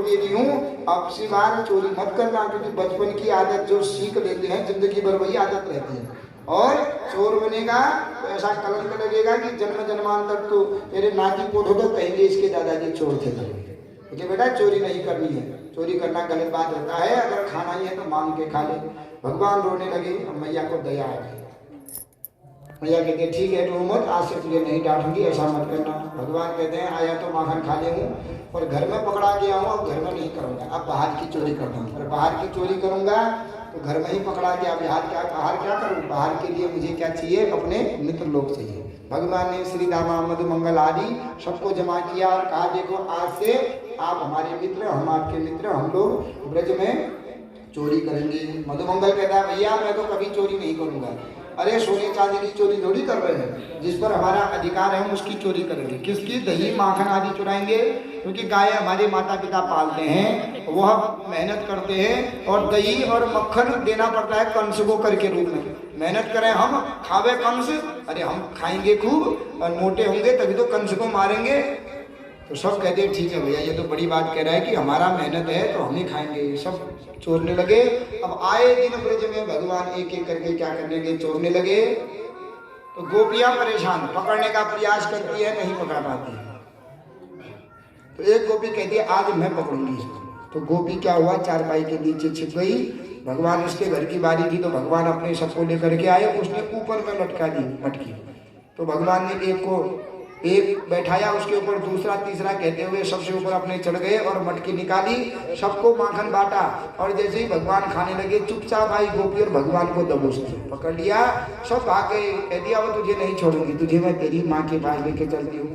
दे दी हूँ, अब से बार चोरी मत करना, क्योंकि बचपन की आदत जो सीख लेते हैं जिंदगी भर वही आदत रहती है। और चोर बनेगा तो ऐसा कलंक लगेगा कि जन्म जन्मांतर तो तेरे नाती पोतो तो कहेंगे इसके दादाजी चोर थे। मुझे बेटा चोरी नहीं करनी है, चोरी करना गलत बात होता है, अगर खाना ही है तो मांग के खा ले। भगवान रोने लगे, मैया को दया आ गई। मैया कहते हैं ठीक है रो मत, आज से तुझे नहीं डांटूंगी, ऐसा मत करना। भगवान कहते हैं आया तो माखन खा ले हूँ और घर में पकड़ा गया हूँ, अब घर में नहीं करूँगा, अब बाहर की चोरी करता हूँ। और बाहर की चोरी करूँगा तो घर में ही पकड़ा गया, बाहर क्या करूँ? बाहर के लिए मुझे क्या चाहिए? अपने मित्र लोग चाहिए। भगवान ने श्री दामा मधु मंगल आदि सबको जमा किया और कहा देखो आज से आप हमारे मित्र, हम आपके मित्र, हम लोग ब्रज में चोरी करेंगे। मधुमंगल कहता है भैया मैं तो कभी चोरी नहीं करूंगा। अरे सोने चांदी की चोरी थोड़ी कर रहे हैं, जिस पर हमारा अधिकार है हम उसकी चोरी करेंगे। किसकी? दही माखन आदि चुराएंगे, क्योंकि गाय हमारे माता पिता पालते हैं, वह मेहनत करते हैं और दही और मक्खन देना पड़ता है कंस को कर के रूप में। मेहनत करें हम, खावे कंस, अरे हम खाएंगे खूब और मोटे होंगे तभी तो कंस को मारेंगे। तो सब कहते हैं ठीक है भैया ये तो बड़ी बात कह रहा है कि हमारा मेहनत है तो हम ही खाएंगे। सब चोरने लगे। अब आए दिन ब्रज में भगवान एक एक करके क्या करने लगे? चोरने लगे। तो गोपियां परेशान, पकड़ने का प्रयास करती है, नहीं पकड़ पाती है। तो एक गोपी कहती है आज मैं पकड़ूंगी इसको। तो गोपी क्या हुआ, चारपाई के नीचे छिप गई। भगवान उसके घर की बारी थी तो भगवान अपने सबको लेकर के आए, उसने ऊपर में लटका दी मटकी। तो भगवान ने एक बैठाया, उसके ऊपर दूसरा तीसरा कहते हुए सबसे ऊपर अपने चढ़ गए और मटकी निकाली, सबको माखन बांटा। और जैसे ही भगवान खाने लगे चुपचाप आई गोपी और भगवान को दबोच पकड़ लिया। सब भाग गए, कह दिया वो तुझे नहीं छोड़ूंगी, तुझे मैं तेरी माँ के पास लेके चलती हूँ।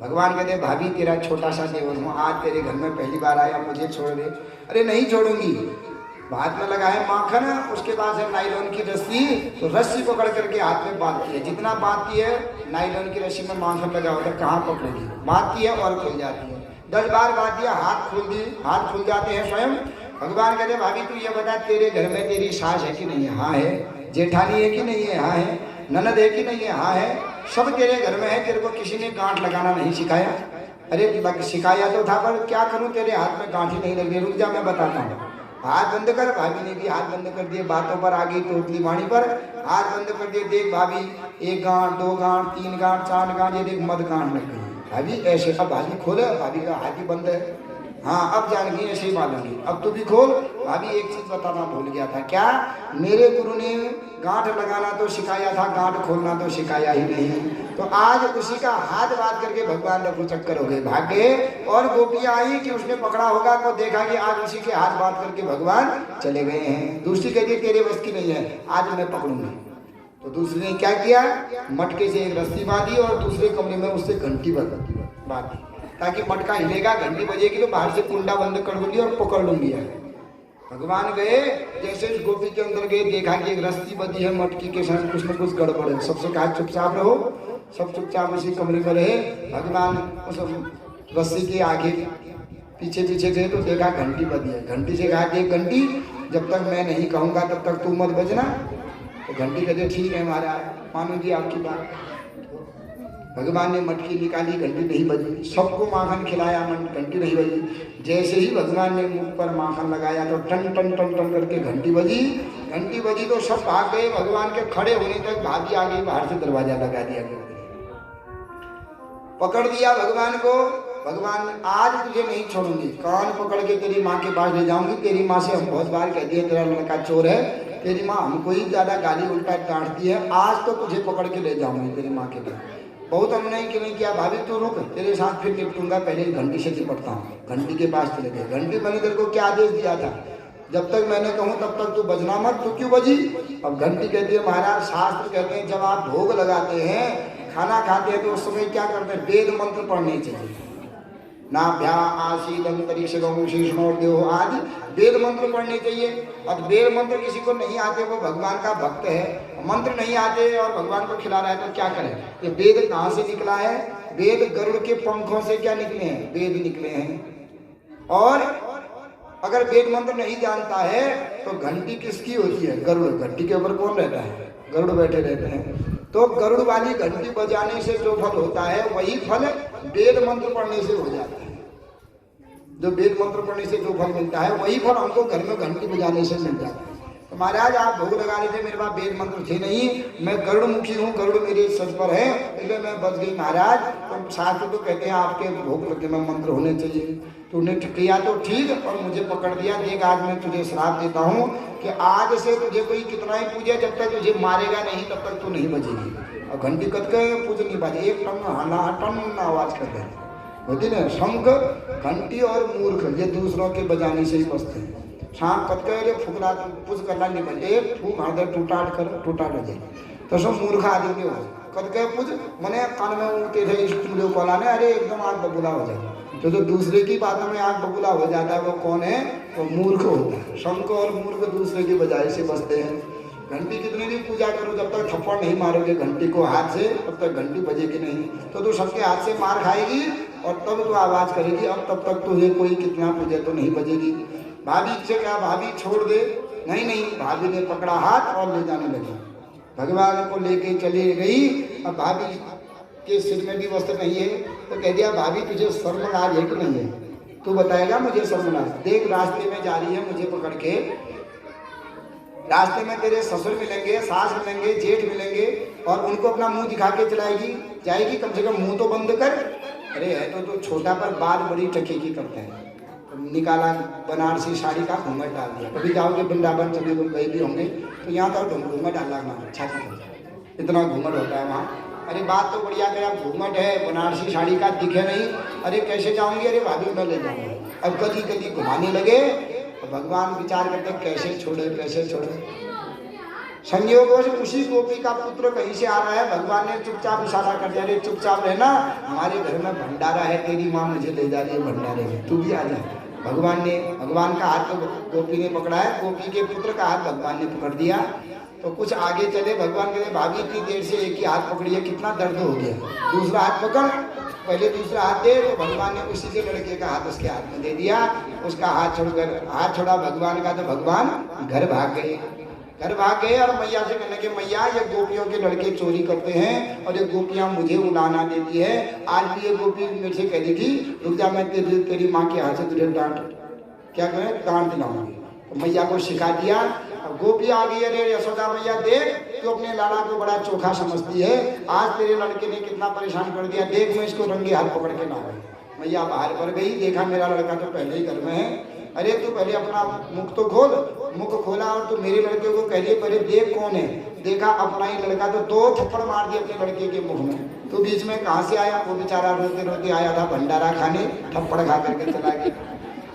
भगवान कहते भाभी तेरा छोटा सा देवर हूँ, आज तेरे घर में पहली बार आया, मुझे छोड़ दे। अरे नहीं छोड़ूंगी। हाथ में लगा है माखन, उसके बाद है नायलॉन की रस्सी, तो रस्सी पकड़ करके हाथ में बांधती है। जितना बांधती है नायलॉन की रस्सी में माखन लगा होता है, कहाँ पकड़ेगी? बांधती है और खुल जाती है। 10 बार बांध दिया, हाथ खुल जाते हैं स्वयं। भगवान कहते भाभी तू ये बता तेरे घर में तेरी सास है कि नहीं है? हाँ है। जेठानी है कि नहीं है? हाँ है। ननद है कि नहीं है? हाँ है। सब तेरे घर में है, तेरे को किसी ने गांठ लगाना नहीं सिखाया? अरे सिखाया तो था, पर क्या करूं तेरे हाथ में गांठ ही नहीं लग रही। रुक जा मैं बताता हूँ। हाथ बंद कर। भाभी ने भी हाथ बंद कर दिए, बातों पर आ गई तोतली वाणी पर। हाथ बंद कर दिए, देख भाभी 1 गांठ 2 गांठ 3 गांठ 4 गांठ, ये देख मद गांठ लग गई। भाभी ऐसे, अब भाभी खोले, भाभी का हाथ ही बंद है। हाँ अब जान गई, ऐसे ही मालूंगी, अब तू भी खोल। भाभी एक चीज बताना भूल गया था। क्या? मेरे गुरु ने गांठ लगाना तो सिखाया था, गांठ खोलना तो सिखाया ही नहीं। तो आज उसी का हाथ बांध करके भगवान रघु चक्कर हो गए, भाग गए। और गोपियां आई कि उसने पकड़ा होगा तो देखा कि आज उसी के हाथ बांध करके भगवान चले गए हैं। दूसरी कहती तेरे बस की नहीं है, आज मैं पकड़ूंगी। तो दूसरी ने क्या किया? मटके से एक रस्सी बांधी और दूसरे कमरे में उससे घंटी बांधी, ताकि मटका हिलेगा, घंटी बजेगी तो बाहर से कुंडा बंद कर दूंगी और पकड़ लूंगी। भगवान गए, जैसे उस गोपी के अंदर गए, देखा कि एक रस्सी बंधी है मटकी के साथ, कुछ न कुछ गड़बड़ है। सबसे कहा चुपचाप रहो, सब चुपचाप उसी कमरे में रहे। भगवान उस रस्सी के आगे पीछे गए तो देखा घंटी बंधी है। घंटी से कहा कि घंटी जब तक मैं नहीं कहूँगा तब तक तू मत बजना। तो घंटी कहते ठीक है महाराज, मानो जी आपकी बात। भगवान ने मटकी निकाली, घंटी नहीं बजी। सबको माखन खिलाया, घंटी नहीं बजी। जैसे ही भगवान ने मुंह पर माखन लगाया तो टन टन टन टन करके घंटी बजी। घंटी बजी तो सब भाग गए। भगवान के खड़े होने तक भाभी आ गई, बाहर से दरवाजा लगा दिया गया, पकड़ दिया भगवान को। भगवान आज तुझे नहीं छोड़ूंगी, कान पकड़ के तेरी माँ के पास ले जाऊंगी। तेरी माँ से हम बहुत बार कहती है तेरा लड़का चोर है, तेरी माँ हमको ही ज्यादा गाली उल्टा डांटती है, आज तो तुझे पकड़ के ले जाऊंगी तेरी माँ के पास। बहुत हमने क्यों नहीं किया, भाभी तू रुक, तेरे साथ फिर निपटूंगा, पहले घंटी से निपटता हूँ। घंटी के पास चले गए। घंटी मैंने तेरे को क्या आदेश दिया था? जब तक मैंने कहूँ तब तक तू बजना मत। तू क्यों बजी? अब घंटी कहती है महाराज शास्त्र कहते हैं जब आप भोग लगाते हैं, खाना खाते हैं तो उस समय क्या करते हैं? वेद मंत्र पढ़ने चाहिए। नाभ्या आशीष आदि वेद मंत्र पढ़ने चाहिए। और वेद मंत्र किसी को नहीं आते, वो भगवान का भक्त है, मंत्र नहीं आते और भगवान को खिला रहा है तो क्या करें? ये वेद कहाँ से निकला है? वेद गरुड़ के पंखों से क्या निकले हैं? वेद निकले हैं। और अगर वेद मंत्र नहीं जानता है तो घंटी किसकी होती है? गरुड़। घंटी के ऊपर कौन रहता है? गरुड़ बैठे रहते हैं। तो गरुड़ वाली घंटी बजाने से जो फल होता है वही फल वेद मंत्र पढ़ने से हो जाता है। जो वेद मंत्र पढ़ने से जो फल मिलता है वही फल हमको घर में घंटी बजाने से मिल जाता है। तो महाराज आप भोग लगा रहे थे, मेरे पास वेद मंत्र थे नहीं, मैं गरुड़ मुखी हूँ, गरुड़ मेरे सर पर है, इसलिए मैं बच गई। महाराज तो शास्त्र तो कहते हैं आपके भोग लगे में मंत्र होने चाहिए, तूने किया तो ठीक और मुझे पकड़ दिया। देख आज मैं तुझे श्राप देता हूँ कि आज से तुझे कोई कितना ही पूजे, जब तक तुझे मारेगा नहीं तब तक तू नहीं बजेगी। और घंटी कद के पूज नहीं बाजे, एक टन आवाज कर दे होती ना। शंख घंटी और मूर्ख ये दूसरों के बजाने से ही बसते हैं। सांप कद के फुकरा पुज करना नहीं बजे, एक फूक हाथ टूटाट कर टूटाट हो जाए तो सब मूर्ख आदमी हो कद के पुज मने कान में उठे थे स्टूडियो कॉला ने, अरे एकदम आग बबूला हो जाए। तो जो दूसरे की बातों में आग बबूला हो जाता है वो कौन है? वो मूर्ख होता है। शंख और मूर्ख दूसरे की बजाय से बसते हैं। घंटी कितनी भी पूजा करो, जब तक थप्पड़ नहीं मारोगे घंटी को हाथ से तब तक घंटी बजेगी नहीं। तो तू सबके हाथ से मार खाएगी और तब तू आवाज करेगी, अब तब तक तुझे कोई कितना पूजे तो नहीं बजेगी। भाभी से क्या, भाभी छोड़ दे, नहीं नहीं, भाभी ने पकड़ा हाथ और ले जाने लगी। भगवान को लेके चली गई। अब भाभी के सिर में भी वस्त्र नहीं है तो कह दिया भाभी तुझे शर्म लाज है कि नहीं है? तू बताएगा मुझे शर्म लाज। देख रास्ते में जा रही है मुझे पकड़ के, रास्ते में तेरे ससुर मिलेंगे, सास मिलेंगे, जेठ मिलेंगे और उनको अपना मुंह दिखा के चलाएगी जाएगी, कम से कम मुंह तो बंद कर। अरे है तो छोटा पर बात बड़ी टकेकी करते हैं। निकाला बनारसी साड़ी का घूंघट डाल दिया। कभी जाओगे वृंदावन सभी लोग गए भी होंगे तो यहाँ तो घूंघट डालना छाती पर, इतना घूंघट होता है वहाँ। अरे बात तो बढ़िया करा, घूंघट है बनारसी साड़ी का दिखे नहीं, अरे कैसे जाऊंगी? अरे भाभी मैं ले जाऊंगी। अब कदी कदी घुमाने लगे तो भगवान विचार करते कैसे छोड़े कैसे छोड़े। संयोगों से उसी गोपी का पुत्र कहीं से आ रहा है, भगवान ने चुपचाप इशारा कर दिया, अरे चुपचाप रहना, हमारे घर में भंडारा है, तेरी माँ मुझे ले जा रही है भंडारे में, तू भी आ जा। भगवान का हाथ तो गोपी ने पकड़ा है, गोपी के पुत्र का हाथ भगवान ने पकड़ दिया। तो कुछ आगे चले, भगवान कहते भाभी इतनी देर से एक ही हाथ पकड़ी है, कितना दर्द हो गया, दूसरा हाथ पकड़, पहले दूसरा हाथ दे। तो भगवान ने उसी से लड़के का हाथ उसके हाथ में दे दिया, उसका हाथ छोड़ा भगवान का, तो भगवान घर भाग गए और मैया से कहने के मैया ये गोपियों के लड़के चोरी करते हैं और ये गोपियां मुझे उलाना देती है। आज भी ये गोपी मेरे से कह दी थी रुक जा, मैं तेरी माँ के हाथ से तुझे डांट दिलाऊंगी। तो मैया को सिखा दिया। गोपी आ गई, अरे यशोदा मैया देख तो अपने लाला को बड़ा चोखा समझती है, आज तेरे लड़के ने कितना परेशान कर दिया, देख मैं इसको रंगे हाथ पकड़ के ला गई। मैया बाहर पर गई, देखा मेरा लड़का तो पहले ही घर में है। अरे तू पहले अपना मुख तो खोल, मुख खोला और तू मेरे लड़के को कह रही पहले देख कौन है। देखा अपना ही लड़का, तो 2 थप्पड़ मार दिए अपने लड़के के मुख में। तो बीच में कहाँ से आया? वो बेचारा रोते रोते आया था भंडारा खाने, थप्पड़ खा करके चला गया।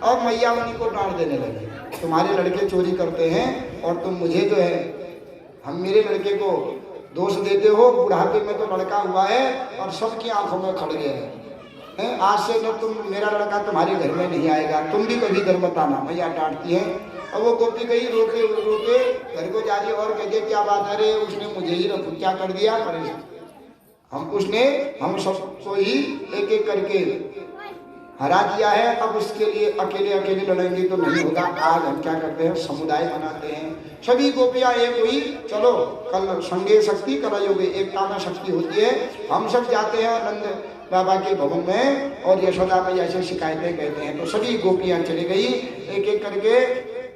और मैया उन्हीं को डांट देने लगी, तुम्हारे लड़के चोरी करते हैं और तुम मुझे जो है हम मेरे लड़के को दोष देते हो, बुढ़ापे में तो लड़का हुआ है और सबकी आंखों में खड़ गए हैं। आज से न तुम, मेरा लड़का तुम्हारे घर में नहीं आएगा, तुम भी कभी घर मत आना। मैया डांटती है। और वो गोपी गई रोके रोके घर को जा रही और कहते क्या बात है? अरे उसने मुझे ही क्या कर दिया, हम सबको ही एक एक करके हरा दिया है, अब उसके लिए अकेले लड़ेंगे तो नहीं होगा। आज हम क्या करते हैं, समुदाय बनाते हैं, सभी गोपियां एक हुई, चलो कल संगे शक्ति कल योगे, एकता में शक्ति होती है। हम सब जाते हैं नंद बाबा के भवन में और यशोदा मैया से शिकायतें कहते हैं। तो सभी गोपियां चली गई एक एक करके,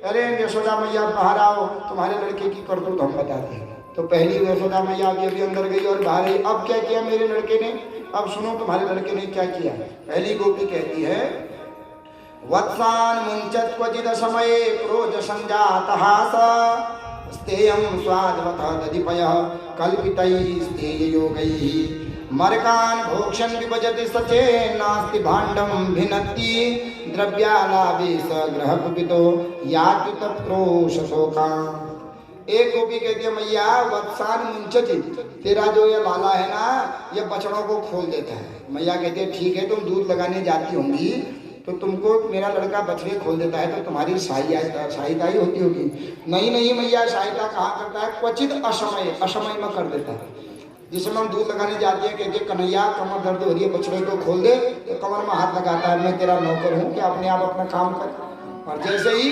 अरे यशोदा मैया बाहर आओ, तुम्हारे लड़के की करतूत हम बताते हैं। तो पहली यशोदा मैया अभी अंदर गई और बाहर आई, अब क्या किया मेरे लड़के ने, अब सुनो तुम्हारे लड़के ने क्या किया। पहली गोपी कहती है वत्सान मुंचत क्वचिद समये क्रोध संजातः स्तेयं स्वादवतः दधिपयः कल्पितैः स्तेययोगैः मर्कान् भोक्षन् विभजति सचे नास्ति भाण्डं भिन्नति द्रव्यालाभे स ग्रहकुपितो याति तत्रोष शोकान्। एक गोपी कहती है मैया वत्सान मुंचति, तेरा जो ये लाला है ना ये बछड़ों को खोल देता है। मैया कहती है ठीक है, तुम दूध लगाने जाती होंगी तो तुमको मेरा लड़का बछड़े खोल देता है तो तुम्हारी सहायता ही होती होगी। नहीं नहीं मैया, सहायता कहाँ करता है, क्वचित असमय में कर देता है। जिस समय हम दूध लगाने जाते हैं कहते कन्हैया कमर दर्द हो रही है बछड़े को खोल दे, तो कमर में हाथ लगाता है, मैं तेरा नौकर हूँ कि अपने आप अपना काम कर। और जैसे ही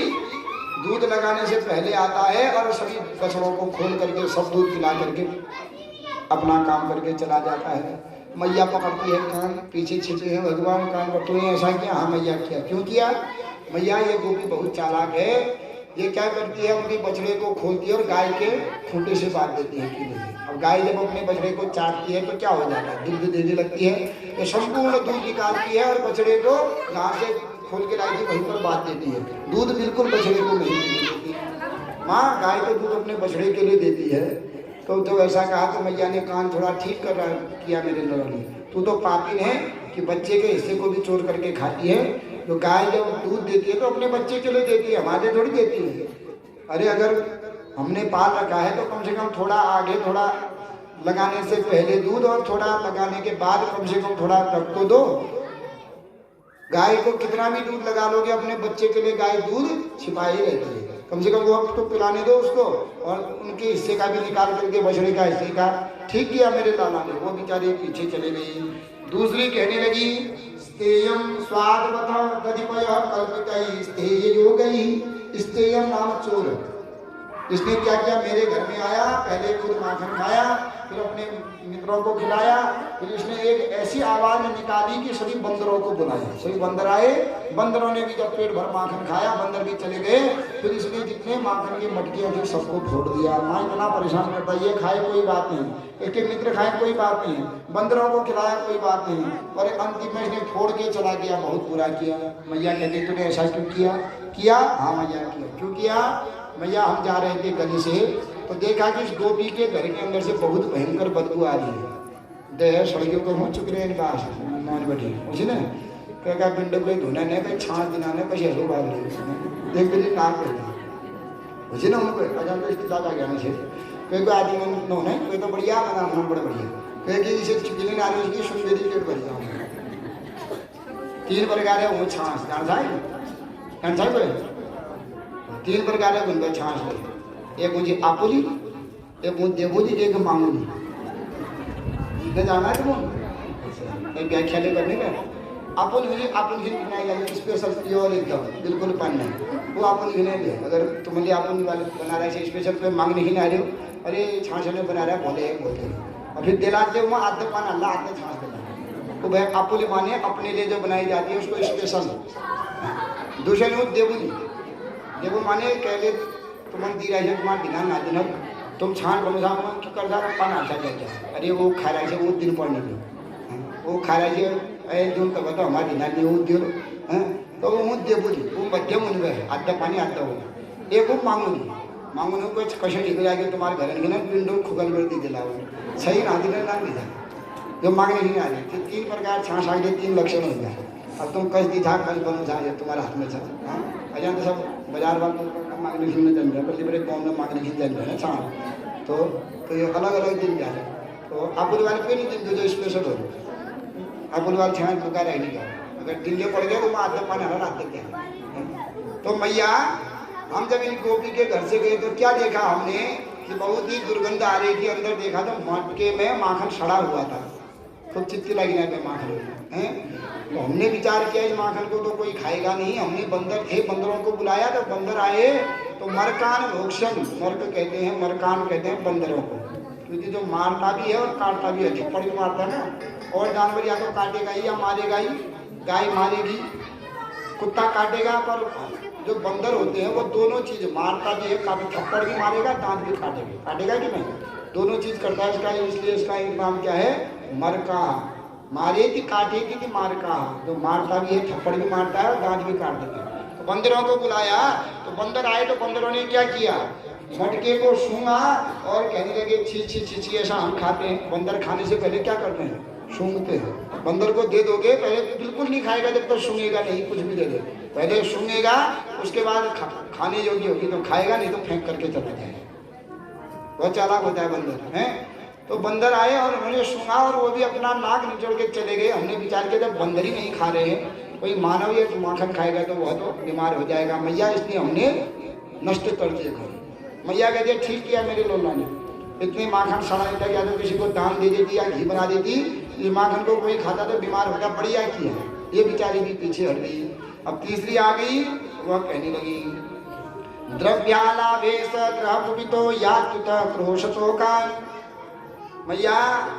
दूध लगाने से पहले आता है और सभी बछड़ों को खोल करके सब दूध पिला करके अपना काम करके चला जाता है। मैया पकड़ती है कान, पीछे छिपे हैं भगवान कान पर, तूने ऐसा किया? हाँ मैया किया। क्यों किया? मैया ये गोपी बहुत चालाक है, ये क्या करती है, अपनी बछड़े को खोलती है और गाय के खूंटे से बांध देती है कीले से। अब गाय जब अपने बछड़े को चाटती है तो क्या हो जाता है, दूध देने लगती है, ये संपूर्ण दूध निकालती है और बछड़े को जहाँ से खोल के लाई थी वहीं पर बांध देती है। दूध बिल्कुल बछड़े को नहीं देती। माँ गाय को दूध अपने बछड़े के लिए देती है। तो ऐसा कहा तो मैया ने कान थोड़ा ठीक कर रहा किया, मेरे लड़की तू तो पापी है कि बच्चे के हिस्से को भी चोर करके खाती है। तो गाय जब दूध देती है तो अपने बच्चे के लिए देती है, हमारे थोड़ी देती है। अरे अगर हमने पाल रखा है तो कम से कम थोड़ा आगे, थोड़ा लगाने से पहले दूध और थोड़ा लगाने के बाद कम से कम थोड़ा रख तो दो। गाय को कितना भी दूध लगा लोगे, अपने बच्चे के लिए गाय दूध छिपाए ही रहती है। कम से कम वो तो पिलाने दो उसको, और उनके हिस्से का भी निकाल करके बछड़े का हिस्से का। ठीक किया मेरे लाला ने। वो बेचारी पीछे चले गई। दूसरी कहने लगी स्तेयम स्वादवत कतिपय कल्पितै स्तेय योगै। स्तेयम नाम चोर, इसने क्या किया, मेरे घर में आया, पहले खुद माखन खाया, फिर अपने मित्रों को खिलाया, फिर इसने एक ऐसी आवाज निकाली कि सभी बंदरों को बुलाया। सभी बंदर आए, बंदरों ने भी जब पेट भर माखन खाया, बंदर भी चले गए। फिर इसने जितने माखन की मटकियां थी सबको फोड़ दिया। माँ इतना परेशान करता, ये खाए कोई बात नहीं, एक एक मित्र खाए कोई बात नहीं, बंदरों को खिलाया कोई बात नहीं, और अंतिम में इसने फोड़ के चला गया। बहुत बुरा किया। मैया कहती तूने ऐसा क्यों किया? किया? हाँ मैया किया। क्यों किया? मैया हम जा रहे थे गली से, तो देखा कि इस गोपी के घर के अंदर से बहुत भयंकर बदबू आ रही है। देह सड़कों को हो चुके हैं इनका मान बैठी उसी ने क्या पिंड को धोना नहीं भाई, छाँच दिना नहीं पैसे ऐसे बाल रही एक दिन नाक कर उसी ना उनको अजान को इसकी दादा गया मुझे कोई कोई आदमी में नो नहीं, कोई तो बढ़िया बना हम बड़े बढ़िया, कोई कि इसे चिकनी नारी उसकी सुंदरी पेट भर जाऊँ। 3 प्रकार है वो छाँच जान साहब कोई 3 प्रकार है उनका छाँच है। एक मुझे आपुली, एक मुझे देवोली, एक मामूली। न जाना है तुम एक व्याख्या करने का। अपन मुझे अपन ही बनाई जाएगी स्पेशल प्योर एकदम बिल्कुल पान नहीं, वो अपन ही नहीं है। अगर तुम लिए अपन वाले बना रहे स्पेशल पे मांगने ही ना रहे हो, अरे छाछ ने बना रहा है बोलते और फिर दिलाते हो वहाँ आधे पान अल्लाह आधे छाछ देना। तो भाई आपुली माने अपने लिए जो बनाई जाती है उसको स्पेशल। दूसरे ने देवुली, देवुल माने कहले तुम दी रहे तुम्हारा बिना ना दिन तुम छान बनो कर जा पान आता जाता। अरे वो खा रहा है वो दिन पढ़ने दो, वो खा रहा है अरे दून तब तो हमारे दिना नहीं वो दियो तो वो देवुली वो मध्यम उन गए आधा पानी आता होगा। एक वो मांगूनी को कशे निकल आगे तुम्हारे घर में ना पिंडो खुगल कर दी दिलाओ सही ना दिला ना मिला जो मांगने नहीं आ रही। 3 प्रकार छाछ आगे 3 लक्षण हो गया। अब तुम कस दी था कल बनो था तुम्हारे हाथ में था अजान तो सब बाजार वालों मांगने की जन रहा है बड़े गाँव में मांगने की जन रहा है छाछ तो ये अलग अलग दिन जा रहे। तो आपुल वाले पे नहीं दिन जो स्पेशल हो आपुल वाले छाछ पुका रह नहीं गया। अगर दिन पड़ गया तो वहाँ आधे पानी हरा आते क्या। तो मैया हम जब इन गोपी के घर से गए तो क्या देखा हमने कि बहुत ही दुर्गंध आ रही थी। अंदर देखा तो मटके में माखन सड़ा हुआ था, खूब चित्ती लगी ना पे माखन है। तो हमने विचार किया इस माखन को तो कोई खाएगा नहीं। हमने बंदर थे, बंदरों को बुलाया तो बंदर आए तो मरकान भोक्षण, मर्क कहते हैं मरकान कहते हैं बंदरों को, क्योंकि जो मारता भी है और काटता भी है। थप्पड़ भी मारता है ना, और जानवर या तो काटेगा ही या मारेगा ही। गाय मारेगी, कुत्ता काटेगा, पर जो बंदर होते हैं वो दोनों चीज मारता भी है, थप्पड़ भी मारेगा, दांत भी काटेगा कि नहीं, दोनों चीज करता है इसका। इसलिए इसका नाम क्या है मरका। मारेगी काटेगी कि मारका, जो मारता भी है थप्पड़ भी मारता है और दांत भी काट देगा। तो बंदरों को बुलाया तो बंदर आए तो बंदरों ने क्या किया, मटके को सूंघा और कहने लगे छी छी छी छी ऐसा हम खाते हैं। बंदर खाने से पहले क्या करते हैं, सूंघते हैं। बंदर को दे दोगे पहले बिल्कुल नहीं खाएगा जब तक सूंघेगा नहीं, कुछ भी दे दे पहले सूंघेगा उसके बाद खाने योग्य होगी तो खाएगा, नहीं तो फेंक करके चला जाएगा। बहुत चालाक होता है बंदर है। तो बंदर आए और उन्होंने सूंघा और वो भी अपना नाक निचोड़ के चले गए। हमने विचार किया जब बंदर ही नहीं खा रहे हैं, कोई मानव ये माखन खाएगा तो वह तो बीमार हो जाएगा मैया, इसलिए हमने नष्ट कर दिए घर। मैया कहते ठीक किया मेरे लोला ने, इतनी माखन सड़ा नहीं था, या तो किसी को दान दे देती या घी बना देती, इस माखन को कोई खाता तो बीमार होगा, बढ़िया किया। ये बेचारी भी पीछे हट गई। अब तीसरी आ गई, वह कहने लगी द्रव्यालाभेश ग्रह पुपितो या तुत क्रोशतो का। मैया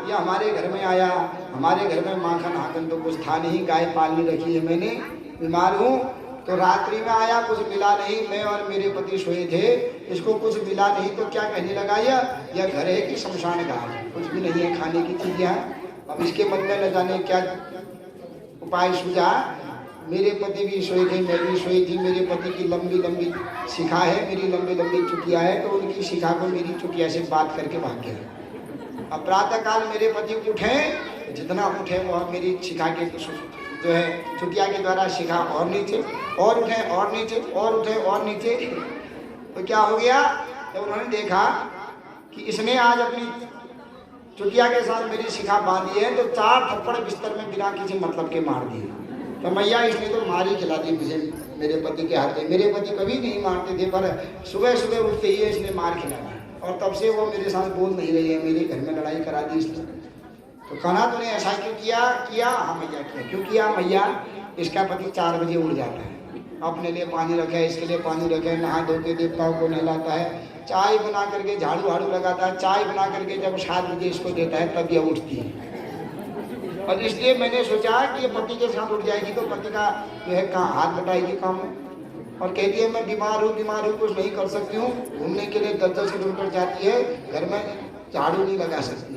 ये हमारे घर में आया, हमारे घर में माखन हाकन तो कुछ था नहीं, गाय पालनी रखी है मैंने, बीमार हूँ। तो रात्रि में आया, कुछ मिला नहीं, मैं और मेरे पति सोए थे, इसको कुछ मिला नहीं तो क्या कहने लगा, यह घर है कि शमशान घाट, कुछ भी नहीं है खाने की चीज यहाँ। अब इसके मन में न जाने क्या उपाय सूझा। मेरे पति भी सोए थे, मैं भी सोई थी। मेरे पति की लंबी लंबी शिखा है, मेरी लंबी लंबी चुटिया है, तो उनकी शिखा को मेरी चुटिया से बात करके भाग गया। अब प्रातः काल मेरे पति उठे, जितना उठे वो मेरी शिखा के जो है चुटिया के द्वारा शिखा और नीचे, और उठे और नीचे, और उठे और नीचे। तो क्या हो गया, जब उन्होंने देखा कि इसने आज अपनी चुटिया के साथ मेरी शिखा बांधी है, तो 4 थप्पड़ बिस्तर में बिना किसी मतलब के मार दिए। तो मैया इसने तो मारी खिला दी मुझे, मेरे पति के हाथ में। मेरे पति कभी नहीं मारते थे, पर सुबह सुबह उठते ही इसने मार खिला दी, और तब से वो मेरे साथ बोल नहीं रही है, मेरे घर में लड़ाई करा दी इसने। तो कहना तूने ऐसा क्यों किया? हाँ मैया किया। क्यों किया मैया? इसका पति 4 बजे उठ जाता है, अपने लिए पानी रखे, इसके लिए पानी रखे, नहा धो के देवताओं को नहलाता है, चाय बना करके झाड़ू वाड़ू लगाता है, चाय बना करके जब 7 बजे इसको देता है तब यह उठती है। और इसलिए मैंने सोचा कि ये पति के साथ उठ जाएगी तो पति का जो है कहाँ हाथ बटाएगी काम में, और कहती है मैं बीमार हूँ, कुछ नहीं कर सकती हूँ। घूमने के लिए 10-10 किलोमीटर जाती है, घर में झाड़ू नहीं लगा सकती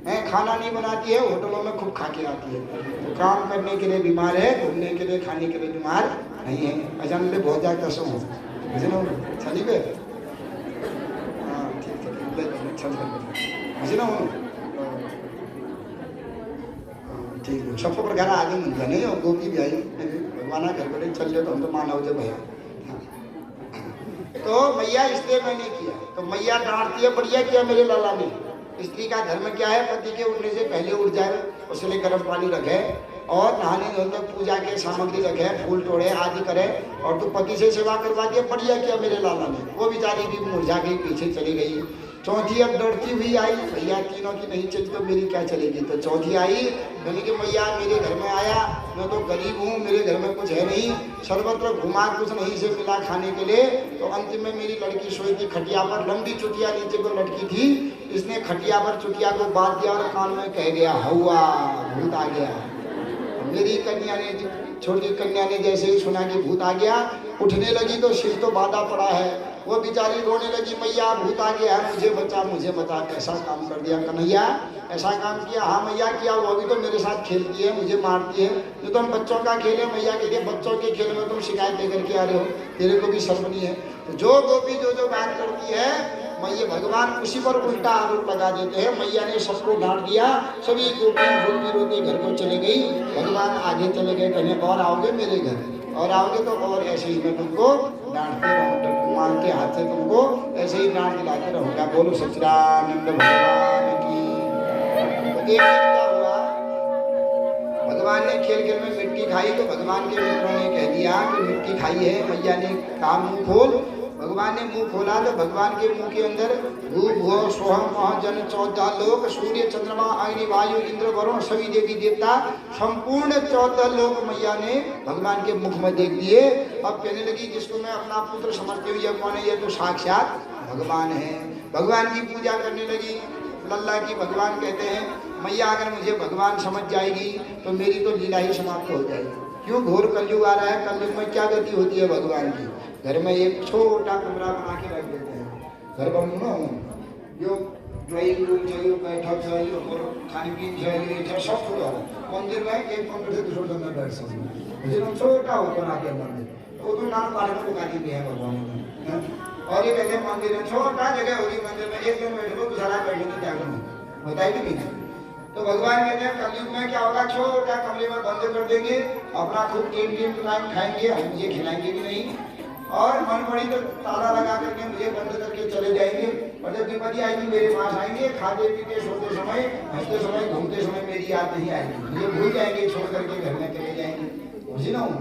है, खाना नहीं बनाती है, होटलों में खूब खा के आती है। तो काम करने के लिए बीमार है, घूमने के लिए खाने के लिए बीमार नहीं है। अचानक से बहुत ज़्यादा कसम हो चली गए। हाँ ठीक है, सबको प्रकार आगे मिल जाने। और गोपी भी आई, भगवान घर बड़े चल जाए तो हम तो मानव जब भैया। तो मैया इसलिए मैंने किया, तो मैया डांटती है, बढ़िया किया मेरे लाला ने। स्त्री का धर्म क्या है, पति के उठने से पहले उठ जाए, उसके लिए गर्म पानी रखे, और नहाने धोने पूजा के सामग्री रखे, फूल तोड़े आदि करे, और तो पति से सेवा करवा दिया। बढ़िया किया मेरे लाला ने। वो बेचारी भी मुरझा गई, पीछे चली गई। चौथी अब डरती हुई आई, भैया तीनों की नहीं चली तो मेरी क्या चलेगी। तो चौथी आई, मैंने कि मैया मेरे घर में आया, मैं तो गरीब हूँ, मेरे घर में कुछ है नहीं, सर्वत्र घुमा, कुछ नहीं से मिला खाने के लिए। तो अंत में मेरी लड़की सोई थी खटिया पर, लंबी चुटिया नीचे को लटकी थी, इसने खटिया पर चुटिया को बांध दिया और कान में कह गया हवा, भूत आ गया। मेरी कन्या ने, छोटी कन्या ने जैसे ही सुना कि भूत आ गया, उठने लगी तो सिर तो बांधा पड़ा है। वो बेचारी रोने लगी, मैया भूत आ गया है, मुझे बचा। कैसा काम कर दिया कन्हैया, ऐसा काम किया? हाँ मैया किया, वो भी तो मेरे साथ खेलती है, मुझे मारती है। जो तुम बच्चों का खेल है, मैया कहती है बच्चों के खेल में तुम शिकायत दे करके आ रहे हो, तेरे को भी शर्म नहीं है। तो जो गोपी जो बात करती है, मैया भगवान उसी पर उल्टा आरोप लगा देते हैं। मैया ने सबको डांट दिया, सभी गोपी रोती रोती घर को चले गई। भगवान आगे चले गए, कहने और आओगे मेरे घर, और आओगे तो और ऐसे ही मैं तुमको डांटते रहूँगा, मान के हाथ से तुमको ऐसे ही डांट दिलाते रहूँगा। बोलो सच्चिदानंद भगवान की। तो एक दिन क्या हुआ, भगवान ने खेल खेल में मिट्टी खाई, तो भगवान के मित्रों ने कह दिया कि मिट्टी खाई है। मैया ने कहा मुँह खोल। भगवान ने मुंह खोला तो भगवान के मुंह के अंदर भू भुव स्वः मह जन 14 लोक, सूर्य चंद्रमा अग्नि वायु इंद्र वरुण सभी देवी देवता, संपूर्ण 14 लोक मैया ने भगवान के मुख में देख दिए। अब कहने लगी जिसको मैं अपना पुत्र समझती हूँ, यह कौन है? यह तो साक्षात भगवान है। भगवान की पूजा करने लगी, लल्ला की। भगवान कहते हैं मैया अगर मुझे भगवान समझ जाएगी तो मेरी तो लीला ही समाप्त हो जाएगी। क्यों? घोर कलयुग आ रहा है, कलयुग में क्या गति होती है भगवान की? घर में एक छोटा कमरा बना के रख देते हैं, घर पर जो ड्राइंग रूम चाहिए, बैठक चाहिए, और खाने पीने चाहिए, सब खुला है। मंदिर में एक कमरे से दूसरे कमरे बैठ सकते, छोटा होकर आके मंदिर, तो तुम नाम पाठ में लगा दी है भगवान ने। और ये कहते हैं मंदिर में छोटा जगह होगी, मंदिर में एक दिन बैठे तो दूसरा बैठने की त्याग नहीं होता है कि नहीं? तो भगवान कहते हैं कलयुग में क्या होगा, छोटा कमरे में बंद कर देंगे, अपना खुद टीम टाइम खाएंगे, हम मुझे खिलाएंगे भी नहीं, और मन पड़ी तो ताला लगा करके मुझे बंद करके चले जाएंगे। और जब विपत्ति आएगी मेरे पास आएंगे, खाते पीते सोते समय, हंसते समय, घूमते समय मेरी याद नहीं आएगी, मुझे भूल जाएंगे, छोड़ करके घर में चले जाएंगे। बुझी ना हूँ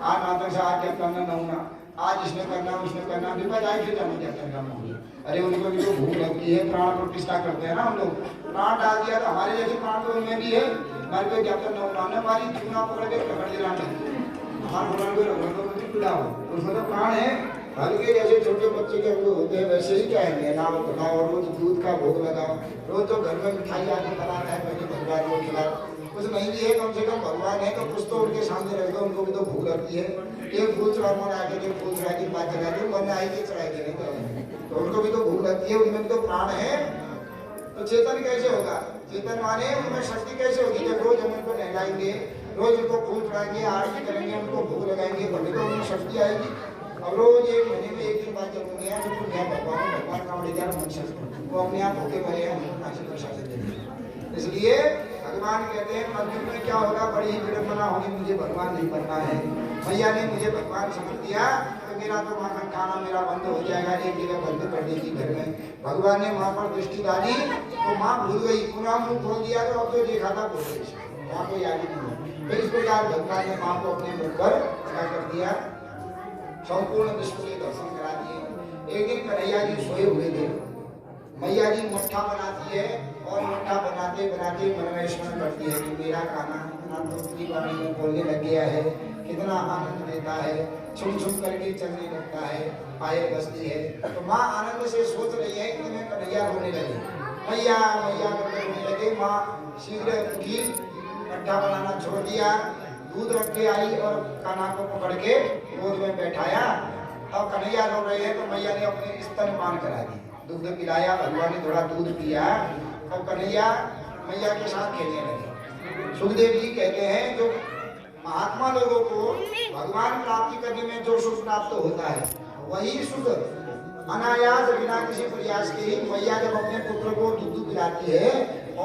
आज नाटक से आज क्या करना न होना, आज इसने करना उसने करना, विपद आए फिर जाना क्या करना होगा। अरे उनको भी तो भूख लगती है, प्राण प्रतिष्ठा करते हैं ना हम लोग, प्राण डाल दिया तो हमारे जैसे प्राण तो उनमें भी है, मर के क्या करना होना, हमने हमारी चूना पकड़ के पकड़ दिला हमारे को रगड़ पीड़ा हो, उसमें तो प्राण है। हल्के जैसे छोटे बच्चे के अंग होते हैं वैसे ही क्या है, नहलाओ खिलाओ, रोज दूध का भोग लगाओ, रोज तो घर में मिठाई आदि बनाना है, पहले भगवान को खिलाओ, कुछ नहीं भी है, कम से कम भगवान है तो कुछ तो उनके सामने रख दो, उनको भी तो भूख लगती है। एक फूल चढ़ाओ मन आके, जो फूल चढ़ा के बात चढ़ा दो, मन आएगी चढ़ाई के नहीं तो उनको भी तो भूख लगती है, उनमें भी तो प्राण है। तो चेतन कैसे होगा? चेतन माने उनमें शक्ति कैसे होगी? जब रोज हम उनको नहलाएंगे, रोज उनको फूल चढ़ाएंगे, आरती करेंगे, उनको भूख लगाएंगे, तभी तो उनमें शक्ति आएगी। अब रोज एक महीने में एक दिन बात जरूर गया जो भगवान का बड़ी जान मन वो अपने आप होके भरे हैं, उनको काशी प्रसाद देते। इसलिए भगवान कहते हैं मंदिर में क्या होगा, बड़ी ही विडंबना होगी, मुझे भगवान नहीं बनना है। भैया ने मुझे भगवान समझ दिया तो मेरा तो माखन खाना मेरा बंद हो जाएगा, एक जगह बंद कर देगी घर में। भगवान ने वहाँ पर दृष्टि डाली तो माँ भूल गई, पुनः मुंह खोल दिया तो अब तो देखा था भूल गई, वहाँ कोई याद ही नहीं। फिर इस प्रकार भगवान ने माँ को अपने मुख पर क्या कर दिया, संपूर्ण विश्व के दर्शन करा दिए। एक दिन कन्हैया जी सोए हुए थे, मैया जी मट्ठा बनाती है और मट्ठा बनाते बनाते मन में स्मरण करती है कि मेरा खाना इतना दूसरी वाणी में बोलने लग गया है, कितना आनंद देता है, छुम छुम करके चलने लगता है, पायल बसती है। तो माँ आनंद से सोच रही है कि मैं कन्हैया रोने लगे, मैया मैया करके रोने लगे। माँ शीघ्र उठी, मट्ठा बनाना छोड़ दिया, दूध रख के आई और कान्हा को पकड़ के गोद में बैठाया। अब कन्हैया रो रहे हैं तो मैया ने अपने स्तनपान करा दी, दूध पिलाया, भगवान ने थोड़ा दूध पिया। अब कन्हैया मैया के साथ खेलने लगे। सुखदेव जी कहते हैं जो महात्मा लोगों को भगवान प्राप्ति करने में जो सुख प्राप्त होता है वही सुख अनायास बिना किसी प्रयास के ही मैया जब अपने पुत्र को दूध पिलाती है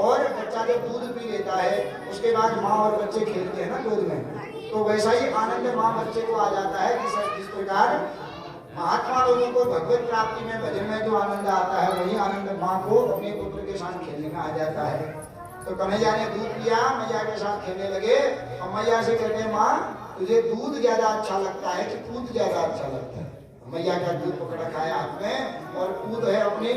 और बच्चा जब दूध पी लेता है उसके बाद माँ और बच्चे खेलते हैं ना दूध में, तो वैसा ही आनंद माँ बच्चे को आ जाता है। जिस प्रकार महात्मा लोगों को भगवत प्राप्ति में भजन में जो आनंद आता है वही आनंद माँ को अपने पुत्र के साथ खेलने में आ जाता है। तो कन्हैया ने दूध पिया, मैया के साथ खेलने लगे और मैया से कहते हैं माँ तुझे दूध ज्यादा अच्छा लगता है कि पूत ज्यादा अच्छा लगता है? मैया का दूध पकड़ा खाया हाथ में और पूत है अपनी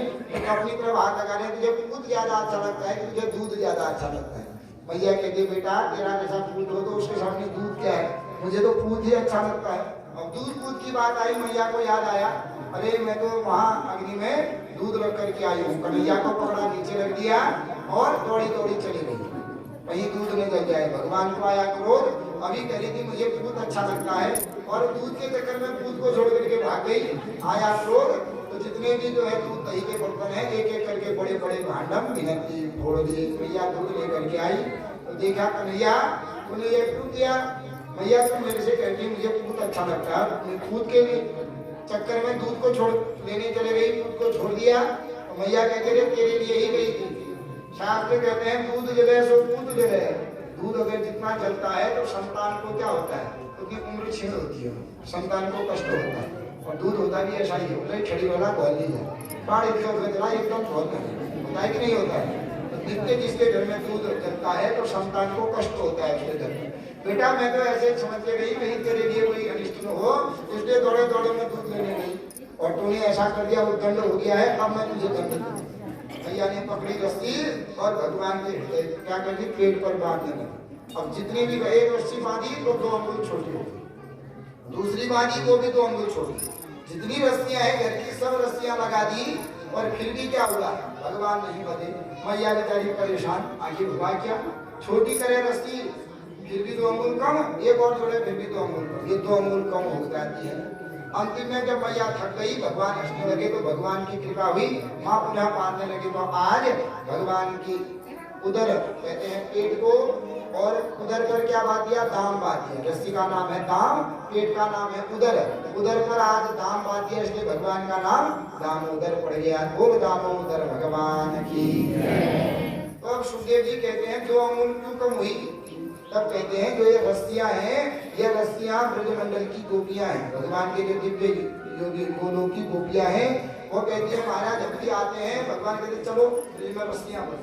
तरफ हाथ लगा रहे, तुझे पूत ज्यादा अच्छा लगता है कि तुझे दूध ज्यादा अच्छा लगता है? मैया कहती बेटा तेरा जैसा पूत हो तो उसके सामने दूध क्या है, मुझे तो पूत ही अच्छा लगता है। अब दूध पूत की बात आई, मैया को याद आया, अरे मैं तो वहाँ अग्नि में दूध रख करके आई हूँ। कन्हैया को पकड़ा, नीचे रख दिया और दौड़ी दौड़ी चली गई, कहीं दूध न जल जाए। भगवान को आया क्रोध, अभी कह रही थी मुझे दूध अच्छा लगता है और दूध के चक्कर में दूध को छोड़ करके भाग गई। आया क्रोध तो जितने भी जो है दूध दही के बर्तन है एक एक करके बड़े बड़े भांडम भिनती फोड़ दिए। मैया दूध लेकर के आई तो देखा कन्हैया तूने ये क्यों किया? मैया तुम मेरे से कहती मुझे दूध अच्छा लगता है, दूध के चक्कर में दूध को छोड़ लेने चले गई, दूध को छोड़ दिया। तो मैया कहते थे तेरे लिए ही गई थी। शास्त्र कहते हैं दूध जले सो पूत जले, दूध अगर जितना जलता है तो संतान को क्या होता है, क्योंकि उम्र क्षीण होती है, संतान को कष्ट होता है। और दूध होता भी ऐसा ही होता है, छड़ी वाला घोल ली जाए, बाढ़ एकदम घोल होता है कि नहीं होता है? तो नित्य जिसके घर में दूध जलता है तो संतान को कष्ट होता है उसके घर में। बेटा मैं तो ऐसे समझ के गई कहीं तेरे लिए कोई अनिष्ट न हो, इसलिए दौड़े दौड़े में दूध लेने गई और तूने ऐसा कर दिया, वो दंड हो गया है, अब मैं तुझे दंड दूंगा। भैया ने पकड़ी रस्सी और भगवान के क्या करती पेट पर बांधने लगी। अब जितने भी एक रस्सी बांधी तो 2 अंगुल छोटी हो गई, दूसरी बांधी वो भी 2 अंगुल छोटी, जितनी रस्सियां हैं घर की सब रस्सियां लगा दी और फिर भी क्या हुआ, भगवान नहीं बधे। मैया बेचारी परेशान, आगे हुआ क्या, छोटी करे रस्सी फिर भी 2 अंगुल कम, एक और जोड़े फिर भी 2 अंगुल कम, ये 2 अंगुल कम हो जाती है। अंतिम में जब मैया थक गई, भगवान हंसने लगे तो भगवान की कृपा हुई, माँ पुनः बांधने लगी। तो आज भगवान की उदर कहते हैं पेट को, और उदर पर क्या बात दिया, दाम बात दिया। रस्सी का नाम है दाम, पेट का नाम है उदर, उदर पर आज दाम बात दिया, इसलिए भगवान का नाम दामोदर पड़ गया। बोल दामोदर भगवान की। तो अब सुखदेव जी कहते हैं 2 अंगुल क्यों कम हुई? तब कहते हैं जो ये रस्सियां हैं, ये रस्सियां ब्रजमंडल की गोपियां हैं, भगवान के जो दिव्य जो गोलों की गोपियां हैं, वो कहती है महाराज जब भी आते हैं भगवान कहते चलो ब्रज में रस्सियां बन,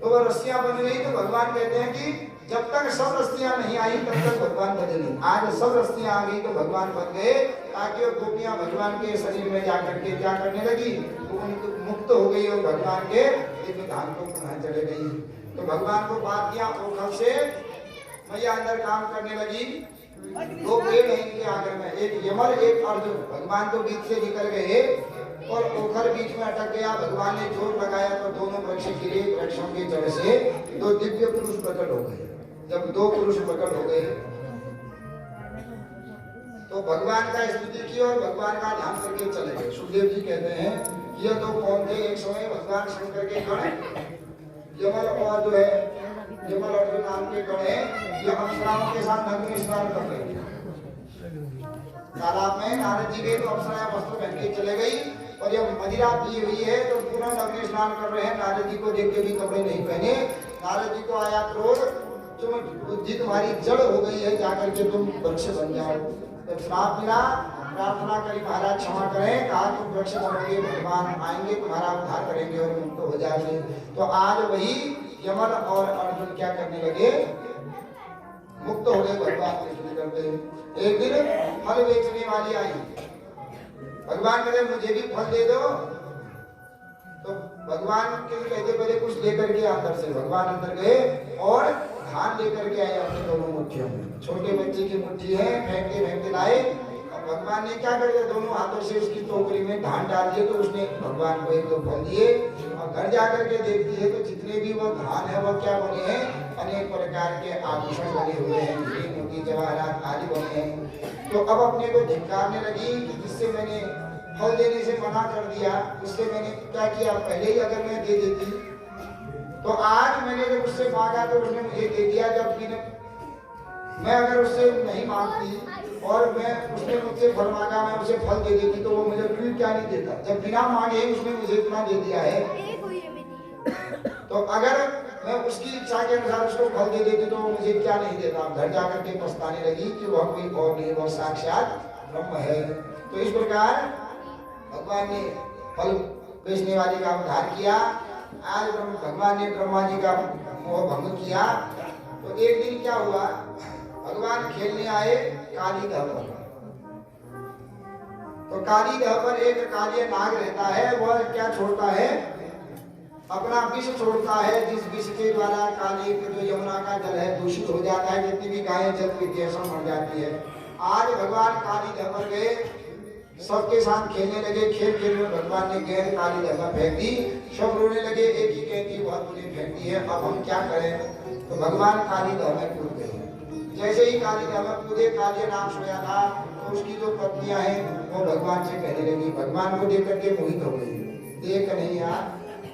तो वो रस्सियां बन गई। तो भगवान कहते हैं कि जब तक सब रस्सियां नहीं आई तब तक भगवान बने नहीं। आज सब रस्सियां आ गई तो भगवान बन गए, ताकि वो गोपियां भगवान के शरीर में जाकर के क्या करने लगी, वो मुक्त हो गई और भगवान के दिव्य धाम को पुनः चले गई। तो भगवान को बात किया ओखल से, मैया अंदर काम करने लगी। 2 पेड़ हैं इनके आगे में, एक यमल एक अर्जुन, भगवान तो बीच से निकल गए और ओखर बीच में अटक गया। भगवान ने जोर लगाया तो दोनों वृक्ष गिरे, वृक्षों के जड़ से 2 दिव्य पुरुष प्रकट हो गए। जब दो पुरुष प्रकट हो गए तो भगवान का स्तुति की और भगवान का ध्यान करके चले गए। सुखदेव जी कहते हैं ये तो कौन थे? एक समय भगवान शंकर के गण यमल और जो है यमल और जो नाम के गण है ये अप्सराओं के साथ नग्न स्नान कर रहे थे तालाब में। नारद जी गए तो अप्सराएं वस्त्र पहन के चले गई और जब मदिरा पी हुई है तो पूरा नग्न स्नान कर रहे हैं। नारद जी को देख के भी कपड़े नहीं पहने। नारद जी को आया क्रोध, तुम बुद्धि तुम्हारी जड़ हो गई है, जाकर के तुम वृक्ष बन जाओ। जब श्राप मिला प्रार्थना करी महाराज क्षमा करें, कहा तुम वृक्ष बनोगे, भगवान आएंगे तुम्हारा उद्धार करेंगे और मुक्त हो जाओगे। तो आज वही यमल और अर्जुन क्या करने लगे? मुक्त हो गए भगवान कृष्ण करते। एक दिन फल बेचने वाली आई, भगवान कहते मुझे भी फल दे दो। तो भगवान के कहते पहले कुछ लेकर के अंदर से भगवान अंदर गए और धान लेकर के आए अपने दोनों मुट्ठियों में। छोटे बच्चे की मुट्ठी है, फेंकते फेंकते लाए और भगवान ने क्या कर दिया? दोनों हाथों से उसकी टोकरी में धान डाल दिए। तो उसने भगवान को एक दो फल दिए और घर जाकर के देखती है तो जितने भी वो धान है वो क्या बने हैं? अनेक प्रकार के आभूषण बने हुए हैं, हीरे मोती जवाहरात आदि बने हैं। तो अब अपने को धिक्कारने लगी कि जिससे मैंने फल देने से मना कर दिया उससे मैंने क्या किया? पहले ही अगर मैं दे देती तो आज मैंने जब उससे मांगा तो उसने मुझे दे दिया। जब मैं अगर उससे नहीं मांगती और मैं उसने मुझसे फल मांगा मैं उसे फल दे देती तो वो मुझे क्यों क्या नहीं देता? जब बिना मांगे उसने मुझे इतना दे दिया है तो अगर मैं उसकी इच्छा के अनुसार उसको फल दे देती तो वो मुझे क्या नहीं देता? घर जाकर के पछताने लगी कि वह कोई और नहीं, वह साक्षात ब्रह्म है। तो इस प्रकार भगवान ने फल बेचने वाली का उद्धार किया। आज भगवान ने ब्रह्मा जी का मोह भंग किया। तो एक दिन क्या हुआ? भगवान खेलने आए काली दह पर। तो काली दह पर एक काली नाग रहता है, वह क्या छोड़ता है? अपना विष छोड़ता है, जिस विष के द्वारा काली जो यमुना का जल है दूषित हो जाता है, जितनी भी गायें जल पीती है सब मर जाती है। आज भगवान काली दह पर गए, सबके साथ खेलने लगे। खेल खेल में भगवान ने गेंद काली दह में फेंक दी। सब रोने लगे, एक ही गेंद थी बहुत मुझे फेंक दी है, अब हम क्या करें? तो भगवान काली दह में कूद गए। जैसे ही काली दह में कूदे, काली नाग सोया था तो उसकी जो पत्नियां हैं वो भगवान से कहने लगी, भगवान को देख करके मोहित हो गई। देख नहीं यार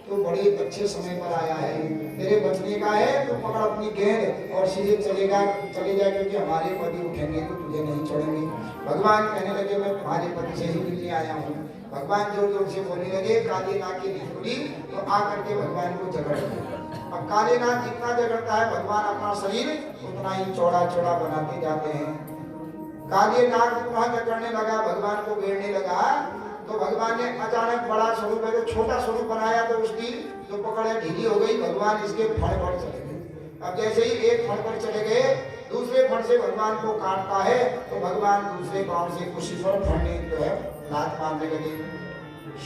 तो बड़े अच्छे समय पर आया है, तेरे बचने का है तो पकड़ अपनी गेंद और सीधे चले जा क्योंकि हमारे पति उठेंगे तो तुझे नहीं छोड़ेंगे। भगवान कहने लगे मैं तुम्हारे पति से ही मिलने आया हूँ। भगवान जोर जोर से बोलने लगे, काली नाग की नींद खुली तो आकर के भगवान को जगड़ दिया। अब काली नाग जितना जगड़ता है भगवान अपना शरीर उतना ही चौड़ा चौड़ा बनाते जाते हैं। काली नाग पुनः जगड़ने लगा, भगवान को घेरने लगा तो भगवान ने अचानक बड़ा स्वरूप है तो छोटा स्वरूप बनाया तो उसकी जो पकड़ है ढीली हो गई। भगवान इसके फड़ पर चले गए। अब जैसे ही एक फड़ पर चले गए दूसरे फड़ से भगवान को काटता है तो भगवान दूसरे पांव से उसी पर फड़ने जो है लात मारने लगे।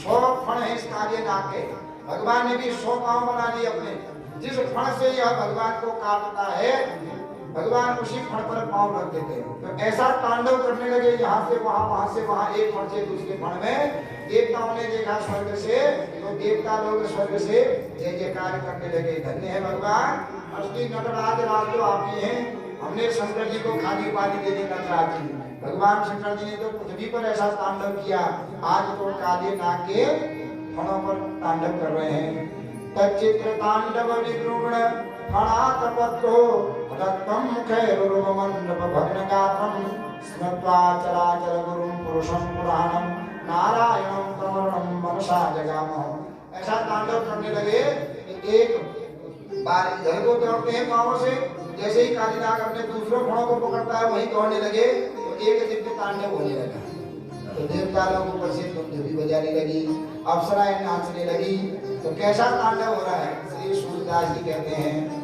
100 फड़ है इस काली नाग के। भगवान ने भी 100 पांव बना लिए अपने। जिस फड़ से यह भगवान को काटता है भगवान उसी फड़ पर पांव रख देते हैं। तो ऐसा तांडव करने लगे, यहाँ से वहां, एक फड़ से दूसरे फड़ में। देवताओं ने देखा स्वर्ग से तो देवता लोग स्वर्ग से जय जयकार करने लगे, धन्य है भगवान, असली नटराज राज तो आप ही हैं। हमने शंकर जी को खाली उपाधि देने का चाहती। भगवान शंकर जी ने तो पृथ्वी पर ऐसा तांडव किया, आज तो काली नाग के फणों पर तांडव कर रहे हैं। तच्चित्र तांडव विगृह्ण फणातपत्रो रक्तम मुखैरुरुमण्डप भग्नगात्रं स्मृत्वा चराचर गुरुं पुरुषं पुराणं नारायणं तमरणं मनसा जगामः। ऐसा तांडव करने लगे। एक बार इधर को दौड़ते हैं पांवों से, जैसे ही काली नाग अपने दूसरों फणों को पकड़ता है वहीं दौड़ने लगे तो एक दिव्य तांडव होने लगा। तो देवता लोग ऊपर से धुन बजाने लगी, अप्सराएं नाचने लगी। तो कैसा तांडव हो रहा है? श्री सूरदास जी कहते हैं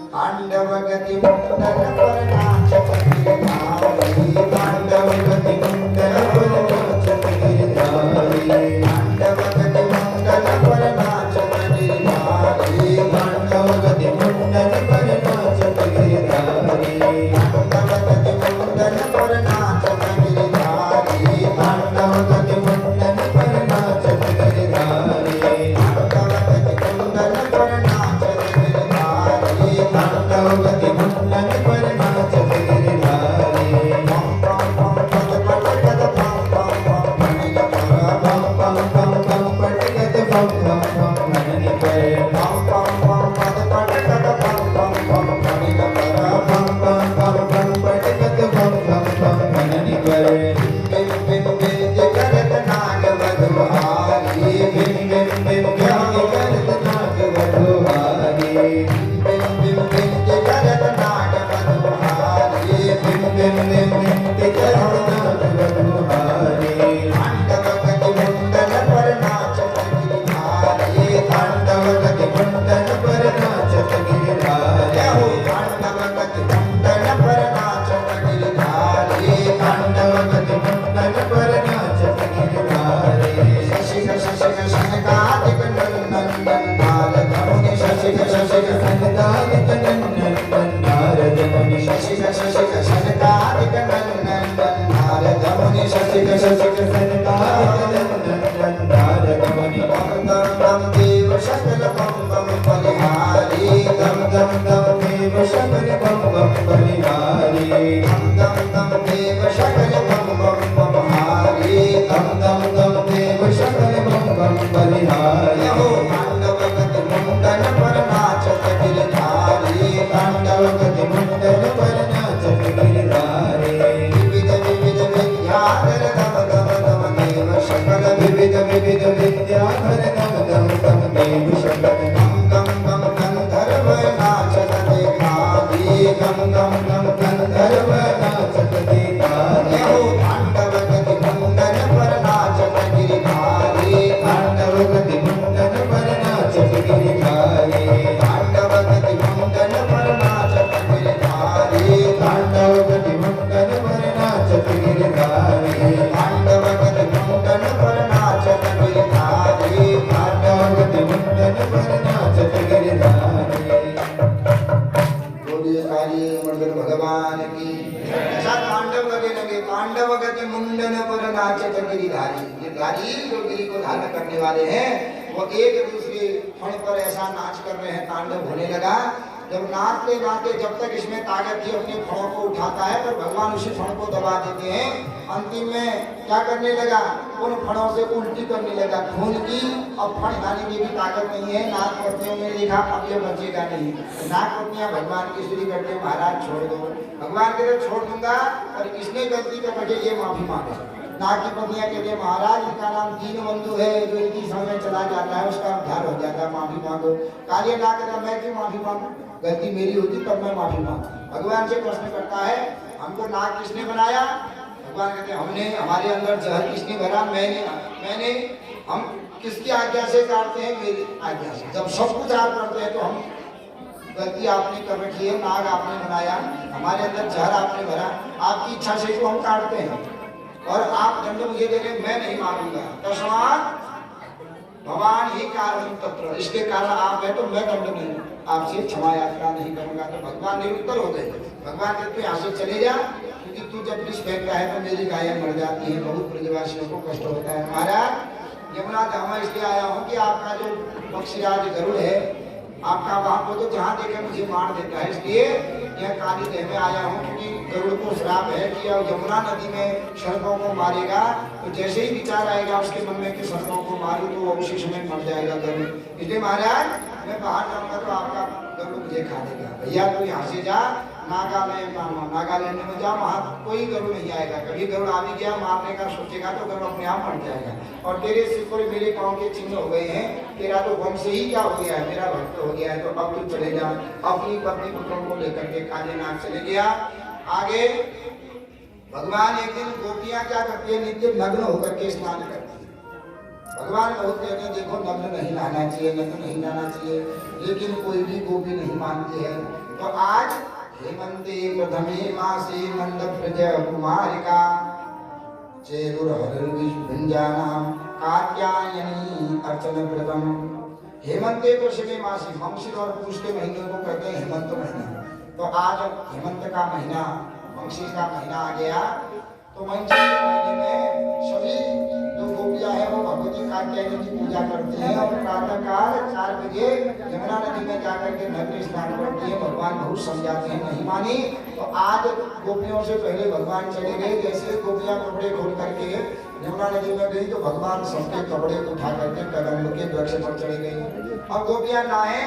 तांडव गति मुंडन पर नाचत गिरधारी, तांडव गति मुंडन पर नाचत गिरधारी, तांडव गति मुंडन पर नाचत गिरधारी, तांडव गति मुंडन पर नाचत गिरधारी, तांडव गति मुंडन पर नाचत गिरधारी, तांडव गति मुंडन पर नाचत गिरधारी, तांडव गति मुंडन पर नाचत गिरधारी, तांडव गति मुंडन रसिक सनकादिक देव सकल बम बम बलिहारी दम दम दम देव सकल बम बम बलिहारी दम दम देव सकल बम बम बमहारी दम दम दम देव सकल बम बम बलिहारी हो तांडव गति मुंडन पर नाचत गिरधारी तांडव गति मुंडन पर नाचत गिरधारी विविध विविध विद्याधर दम दम दम देव सकल विविध विविध विद्याधर दम दम दम देव सकल गम गम गम गंधर्व नाचत देखारी गम गम गम गंधर्व नाचत देखारी हो तांडव गति मुंडन पर नाचत गिरधारी तांडव गति मुंडन पर नाचत गिरधारी तांडव गति मुंडन पर नाचत गिरधारी तांडव गति मुंडन पर नाचत गिरधारी तांडव गति मुंडन पर नाचत गिरधारी तांडव गति मुंडन पर नाचत गिरधारी बोलिए काली मंडल भगवान की ऐसा तांडव लगे लगे तांडव गति मुंडन पर नाचत गिरिधारी। गिरिधारी जो गिरि को धारण करने वाले हैं वो एक दूसरे फण पर ऐसा नाच कर रहे हैं, तांडव होने लगा। जब नाचते नाचते जब तक इसमें ताकत थी अपने फणों को उठाता है पर भगवान उसी फण को दबा देते हैं। अंतिम में क्या करने लगा, उन फणों से उल्टी करने लगा खून की। अब फण खाने की भी ताकत नहीं है। नाग पत्नियों ने देखा अब ये बचेगा नहीं, नाग पत्नियां भगवान की स्तुति करते महाराज छोड़ दो। भगवान कहते छोड़ दूंगा और किसने गलती कर बैठे ये माफी मांगे। नाग की पत्नियां कहते महाराज इनका नाम दीनबंधु है, जो इनकी समय चला जाता है उसका उद्धार हो जाता है, माफी मांगो। काली नाग कहता मैं क्यों माफी मांगू, गलती मेरी होती तब मैं माफी मांगू। भगवान से प्रश्न करता है हमको नाग किसने बनाया। भगवान कहते हमने, हमारे अंदर जहर किसने भरा, मैंने। हम किसकी आज्ञा से काटते हैं, मेरी आज्ञा से। जब सब कुछ आप करते हैं तो हम गलती आपने कर रखी है, नाग आपने बनाया, हमारे अंदर जहर आपने भरा, आपकी इच्छा से तो हम काटते हैं और आप दंड मुझे दे रहे, मैं नहीं मारूंगा। तस्मात् भगवान ही कारण तत्र, इसके कारण आप है तो मैं दंड नहीं, आपसे क्षमा यात्रा नहीं करूंगा। तो भगवान निरुत्तर हो गए। भगवान कहते यहाँ से चले जा, क्योंकि तू जब विष फेंकता है तो मेरी गायें मर जाती है, बहुत ब्रजवासियों को कष्ट होता है। महाराज यमुना धाम इसलिए आया हूँ कि आपका जो पक्षीराज गरुड़ है आपका वहां को तो जहाँ देखे मुझे मार देता है, इसलिए यह काली देह में आया हूँ। क्योंकि गरुड़ को श्राप है कि यमुना नदी में शर्कों को मारेगा तो जैसे ही विचार आएगा उसके मन में कि शर्कों को मारूं तो वो उसी समय मर जाएगा गरुड़। इसलिए महाराज मैं बाहर जाऊंगा तो आपका गरुड़ मुझे खा देगा। भैया तू यहाँ से जा नागालैंड में जा, वहाँ कोई गरुड़ नहीं आएगा। कभी गरुड़ आ भी गया मारने का सोचेगा तो गरुड़ अपने आप मर जाएगा। और तेरे सिर पर मेरे पाँव के चिन्ह हो गए हैं, तेरा तो वंश ही क्या हो गया है, मेरा भक्त हो गया है। तो अब तू चले जा। अपनी पत्नी पुत्रों को लेकर के काले नाग चले गया। आगे भगवान एक दिन गोपियां क्या करती है, नित्य नग्न होकर के स्नान करती है। भगवान बहुत कहते हैं देखो नग्न नहीं नहाना चाहिए, नग्न नहीं नहाना चाहिए, लेकिन कोई भी गोपी नहीं मानती है। तो आज हेमंते प्रथमे मासे मंडप प्रजा कुमारिका चेरुर्हरिर्विषुभुञ्जानां कात्यायनी अर्चन व्रतम। हेमंते प्रथमे मासे, मंगशीर और पुष के महीने को कहते हैं हेमंत महीना। तो आज हेमंत का महीना, मंगशीर का महीना आ गया। तो मंगशीर के महीने में सभी जो गोपियां हैं वो भगवती कात्यायनी की पूजा करती हैं और प्रातःकाल 4 बजे यमुना नदी में जाकर के नग्न स्नान करती है। भगवान बहुत समझाते हैं नहीं मानी। तो आज गोपियों से पहले भगवान चले गए। जैसे गोपियां कपड़े खोल करके यमुना नदी में गई तो भगवान सबके कपड़े उठा करके कदम के वृक्ष पर चले गए। अब गोपियां नहाए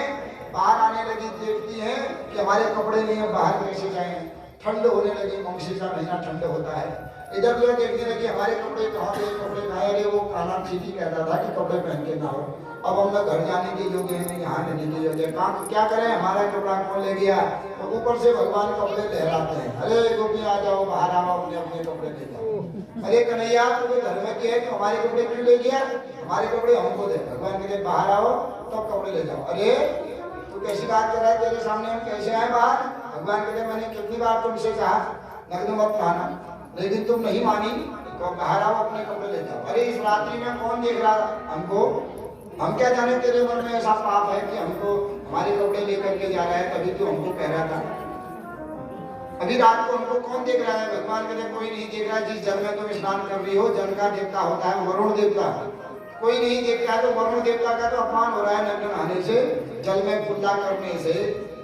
बाहर आने लगी, देखती हैं कि हमारे कपड़े नहीं है, बाहर कैसे जाएं। ठंड होने लगी, मंगशीर का महीना ठंड होता है। इधर उधर देखने लगी हमारे कपड़े कहाँ थे, कपड़े कहाँ है। वो काना ठीक ही कहता था कि कपड़े पहन के ना हो। अब हम लोग घर जाने के योग्य हैं, यहाँ रहने के योग्य है। कहाँ क्या करें, हमारा कपड़ा कौन ले गया। तो ऊपर से भगवान कपड़े लहराते हैं, अरे गोपी आ जाओ, बाहर आओ, अपने अपने कपड़े ले जाओ। अरे कन्हैया तुम्हें धर्म की है तो हमारे कपड़े क्यों ले गया, हमारे कपड़े हमको दे। भगवान कहते बाहर आओ तब कपड़े ले जाओ। अरे तू कैसी बात कर रहा है, तेरे सामने हम कैसे आए बाहर। भगवान कहते मैंने कितनी बार तुमसे कहा नग्न मत नहाना, लेकिन तुम नहीं मानी, तो बाहर आओ अपने कपड़े ले जाओ। अरे इस रात्रि में कौन देख रहा हमको, हम क्या जाने तेरे मन में ऐसा पाप है कि हमको हमारे कपड़े लेकर के जा रहा है, तभी तो हमको कह रहा था। अभी रात को हमको कौन देख रहा है? भगवान कहते कोई नहीं देख रहा है। जिस जल में तुम स्नान कर रही हो, जल का देवता होता है वरुण देवता। कोई नहीं देखता है तो वरुण देवता का तो अपमान हो रहा है नग्न नहाने से, जल में कुल्ला करने से,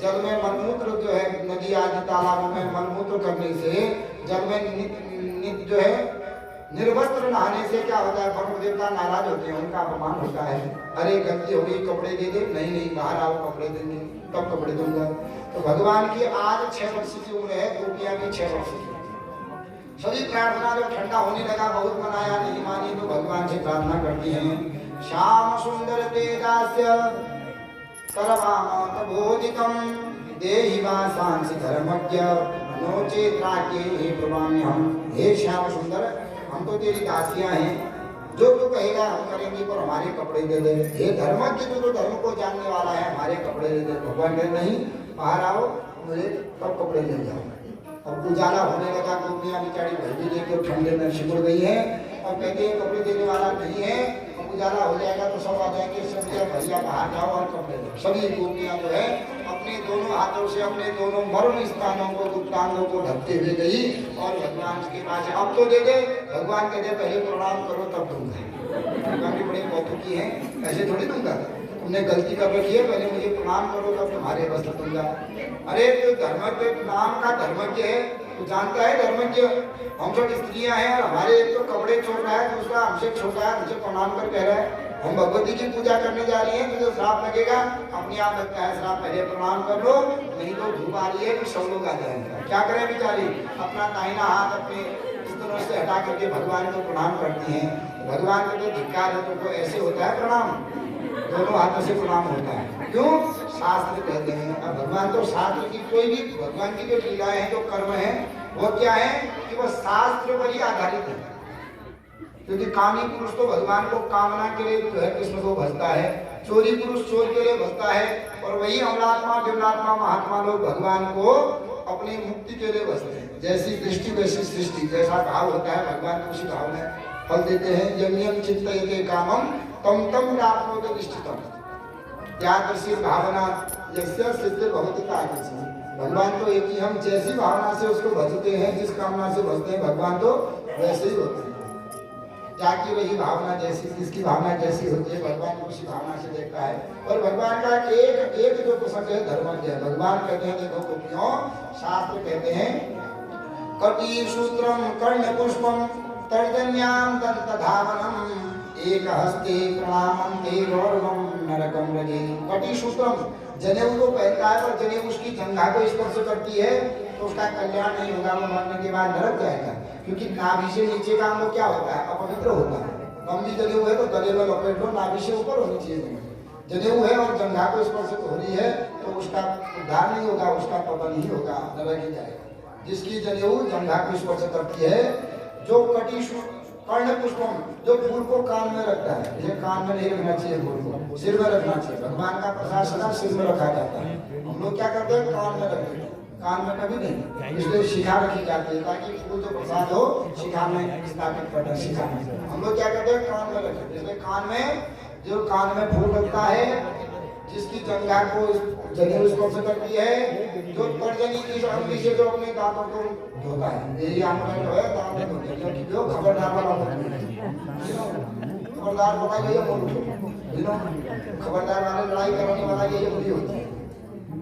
जल में मलमूत्र जो है नदी आदि तालाबों में मलमूत्र करने से, जल में नित जो है निर्वस्त्र नहाने से क्या होता है? वरुण देवता नाराज होते हैं, उनका अपमान होता है। अरे गलती हो गई, कपड़े दे दे। नहीं नहीं, बाहर आओ, कपड़े देंगे, तब कपड़े दूंगा। तो भगवान की आज 6 वर्ष की उम्र है, गोपियां भी 6 वर्ष की। सभी प्रार्थना जब ठंडा होने लगा, बहुत मनाया, नहीं मानी, तो भगवान से प्रार्थना करती हैं, श्याम सुंदर तेजास्य सर्वामतबोधिकं देहि वासांसि धर्मज्ञ नोचे त्राके प्रवाम्यहम्। हे श्याम सुंदर, हम तो तेरी दासियां हैं, जो तू कहेगा हम करेंगे, पर हमारे कपड़े दे दे। हे धर्मज्ञ, तू तो धर्म को जानने वाला है, हमारे कपड़े दे दे। भगवान कहे नहीं, बाहर आओ, मुझे तब कपड़े ले जाओ। अब उजाला होने लगा, गोपियां बेचारी भयभीत देखकर ठंडे में सिकुड़ गई है और कहते हैं कपड़े देने वाला नहीं है। अब उजाला हो जाएगा तो सब आ जाएंगे, सब भैया बाहर जाओ और कपड़े दो। सभी गोपियां जो है अपने दोनों हाथों से अपने दोनों मर्म स्थानों को, गुप्तांगों को ढकते हुए गई और भगवान के पास अब तो दे दे। भगवान कहते पहले प्रणाम करो तब दूंगा। भगवान बड़े कौतुकी हैं, ऐसे थोड़ी दूंगा, तुमने गलती कर रखी है, पहले मुझे प्रणाम करो तब तुम्हारे वस्त्र दूंगा। अरे तो धर्मज्ञ नाम का धर्मज्ञ है, तो जानता है धर्मज्ञ, हम सब स्त्रियां हैं और हमारे एक तो कपड़े छोड़ रहा है, दूसरा हमसे छोटा है, हमसे प्रणाम कर कह रहा है हम भगवती की पूजा करने जा रही हैं, तो श्राप लगेगा। अपने आप लगता है श्राप, पहले प्रणाम कर लो, नहीं तो धूप आ रही है तो सब लोग आ जाएंगे। क्या करें बेचारी, अपना दाहिना हाथ अपने इस तरह से हटा करके भगवान को प्रणाम करती हैं। भगवान को तो धिक्कार है, तुमको ऐसे होता है प्रणाम, दोनों हाथों से प्रणाम होता है। क्यों? शास्त्र कहते हैं। अब भगवान तो शास्त्र की कोई भी भगवान की जो लीलाएं हैं, जो कर्म है, वो क्या है कि वो शास्त्र पर ही आधारित है। क्योंकि कामी पुरुष तो भगवान को कामना के लिए जो है कृष्ण को भजता है, चोरी पुरुष चोर के लिए भजता है, और वही अमलात्मा विमलात्मा महात्मा लोग भगवान को अपनी मुक्ति के लिए भजते हैं। जैसी दृष्टि वैसी सृष्टि, जैसा भाव होता है भगवान को उसी भाव में फल देते हैं। यम यम चिंतयते कामम तम तम प्राप्नोति निश्चितम यादृशी भावना यस्य सिद्ध भवति तादृशी। भगवान तो एक ही, हम जैसी भावना से उसको भजते हैं, जिस कामना से भजते हैं, भगवान तो वैसे ही होते हैं। जाकी वही भावना जैसी, जिसकी भावना जैसी होती है, भगवान उसी भावना से देखता है। और भगवान का एक एक जो प्रसंग है धर्मज्ञ है। भगवान कहते हैं, देखो गोपियों, शास्त्र कहते हैं कटी सूत्रम कर्ण पुष्पम तर्जन्याम दंतधावनम एक हस्ते प्रणामं ते गौरवं नरकं रजे। कटी सूत्रम, जनेऊ को पहनता है, पर जनेऊ उसकी जंघा को स्पर्श करती है तो उसका कल्याण नहीं होगा, वो मरने के बाद नरक जाएगा। क्योंकि नाभि से नीचे का अंग क्या होता है? अपवित्र होता है। लंबी जनेऊ है तो गले में लपेट लो, नाभि से ऊपर होनी चाहिए। जनेऊ है और जंघा को स्पर्श हो रही है तो उसका उद्धार नहीं होगा, उसका पतन ही होगा, नरक ही जाएगा। जिसकी जनेऊ जंघा को स्पर्श करती है, जो कटी कर्ण पुष्पम, जो फूल को कान में रखता है, ये कान में नहीं रखना चाहिए, फूल को सिर में रखना चाहिए। भगवान का प्रसाद सदा सिर में रखा जाता है, हम लोग क्या करते हैं कान में रख देते हैं, कान में कभी नहीं। इसलिए शिखा रखी जाती है ताकि फूल जो प्रसाद हो शिखा में स्थापित करते हैं। शिखा में हम लोग क्या करते हैं कान में रखते हैं। इसलिए कान में, जो कान में फूल रखता है, जिसकी जंघा को जनेऊ स्पर्श करती है, जो तर्जनी की अंगुली से जो अपने दांतों को धोता है, यही आंकड़ा जो है दांत में धोते हैं। क्योंकि जो खबरदार वाला होता है, खबरदार होता है, खबरदार वाले लड़ाई करने वाला ये अंगुली होती है।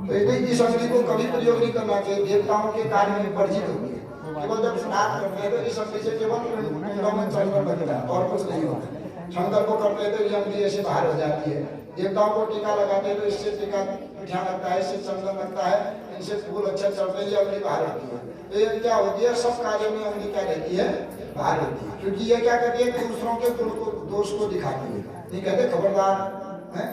तो इसलिए इस अंगुली को कभी प्रयोग नहीं करना चाहिए, देवताओं के कार्य में वर्जित होती है। केवल जब स्नान करते हैं तो इस अंगुली से केवल पिंडों में चंदन लगता है और कुछ नहीं होता। शंकर को करते हैं तो ये अंगुली ऐसे बाहर हो जाती है। देवताओं को टीका लगाते हैं तो इससे टीका मीठा लगता है, इससे चंदन लगता है, इनसे फूल अच्छा चढ़ते हैं, ये अंगुली बाहर होती है। तो ये क्या होती है, सब कार्यों में अंगुली क्या रहती है, बाहर होती है। क्योंकि ये क्या करती है, दूसरों के दोष को दिखाती है। नहीं कहते खबरदार है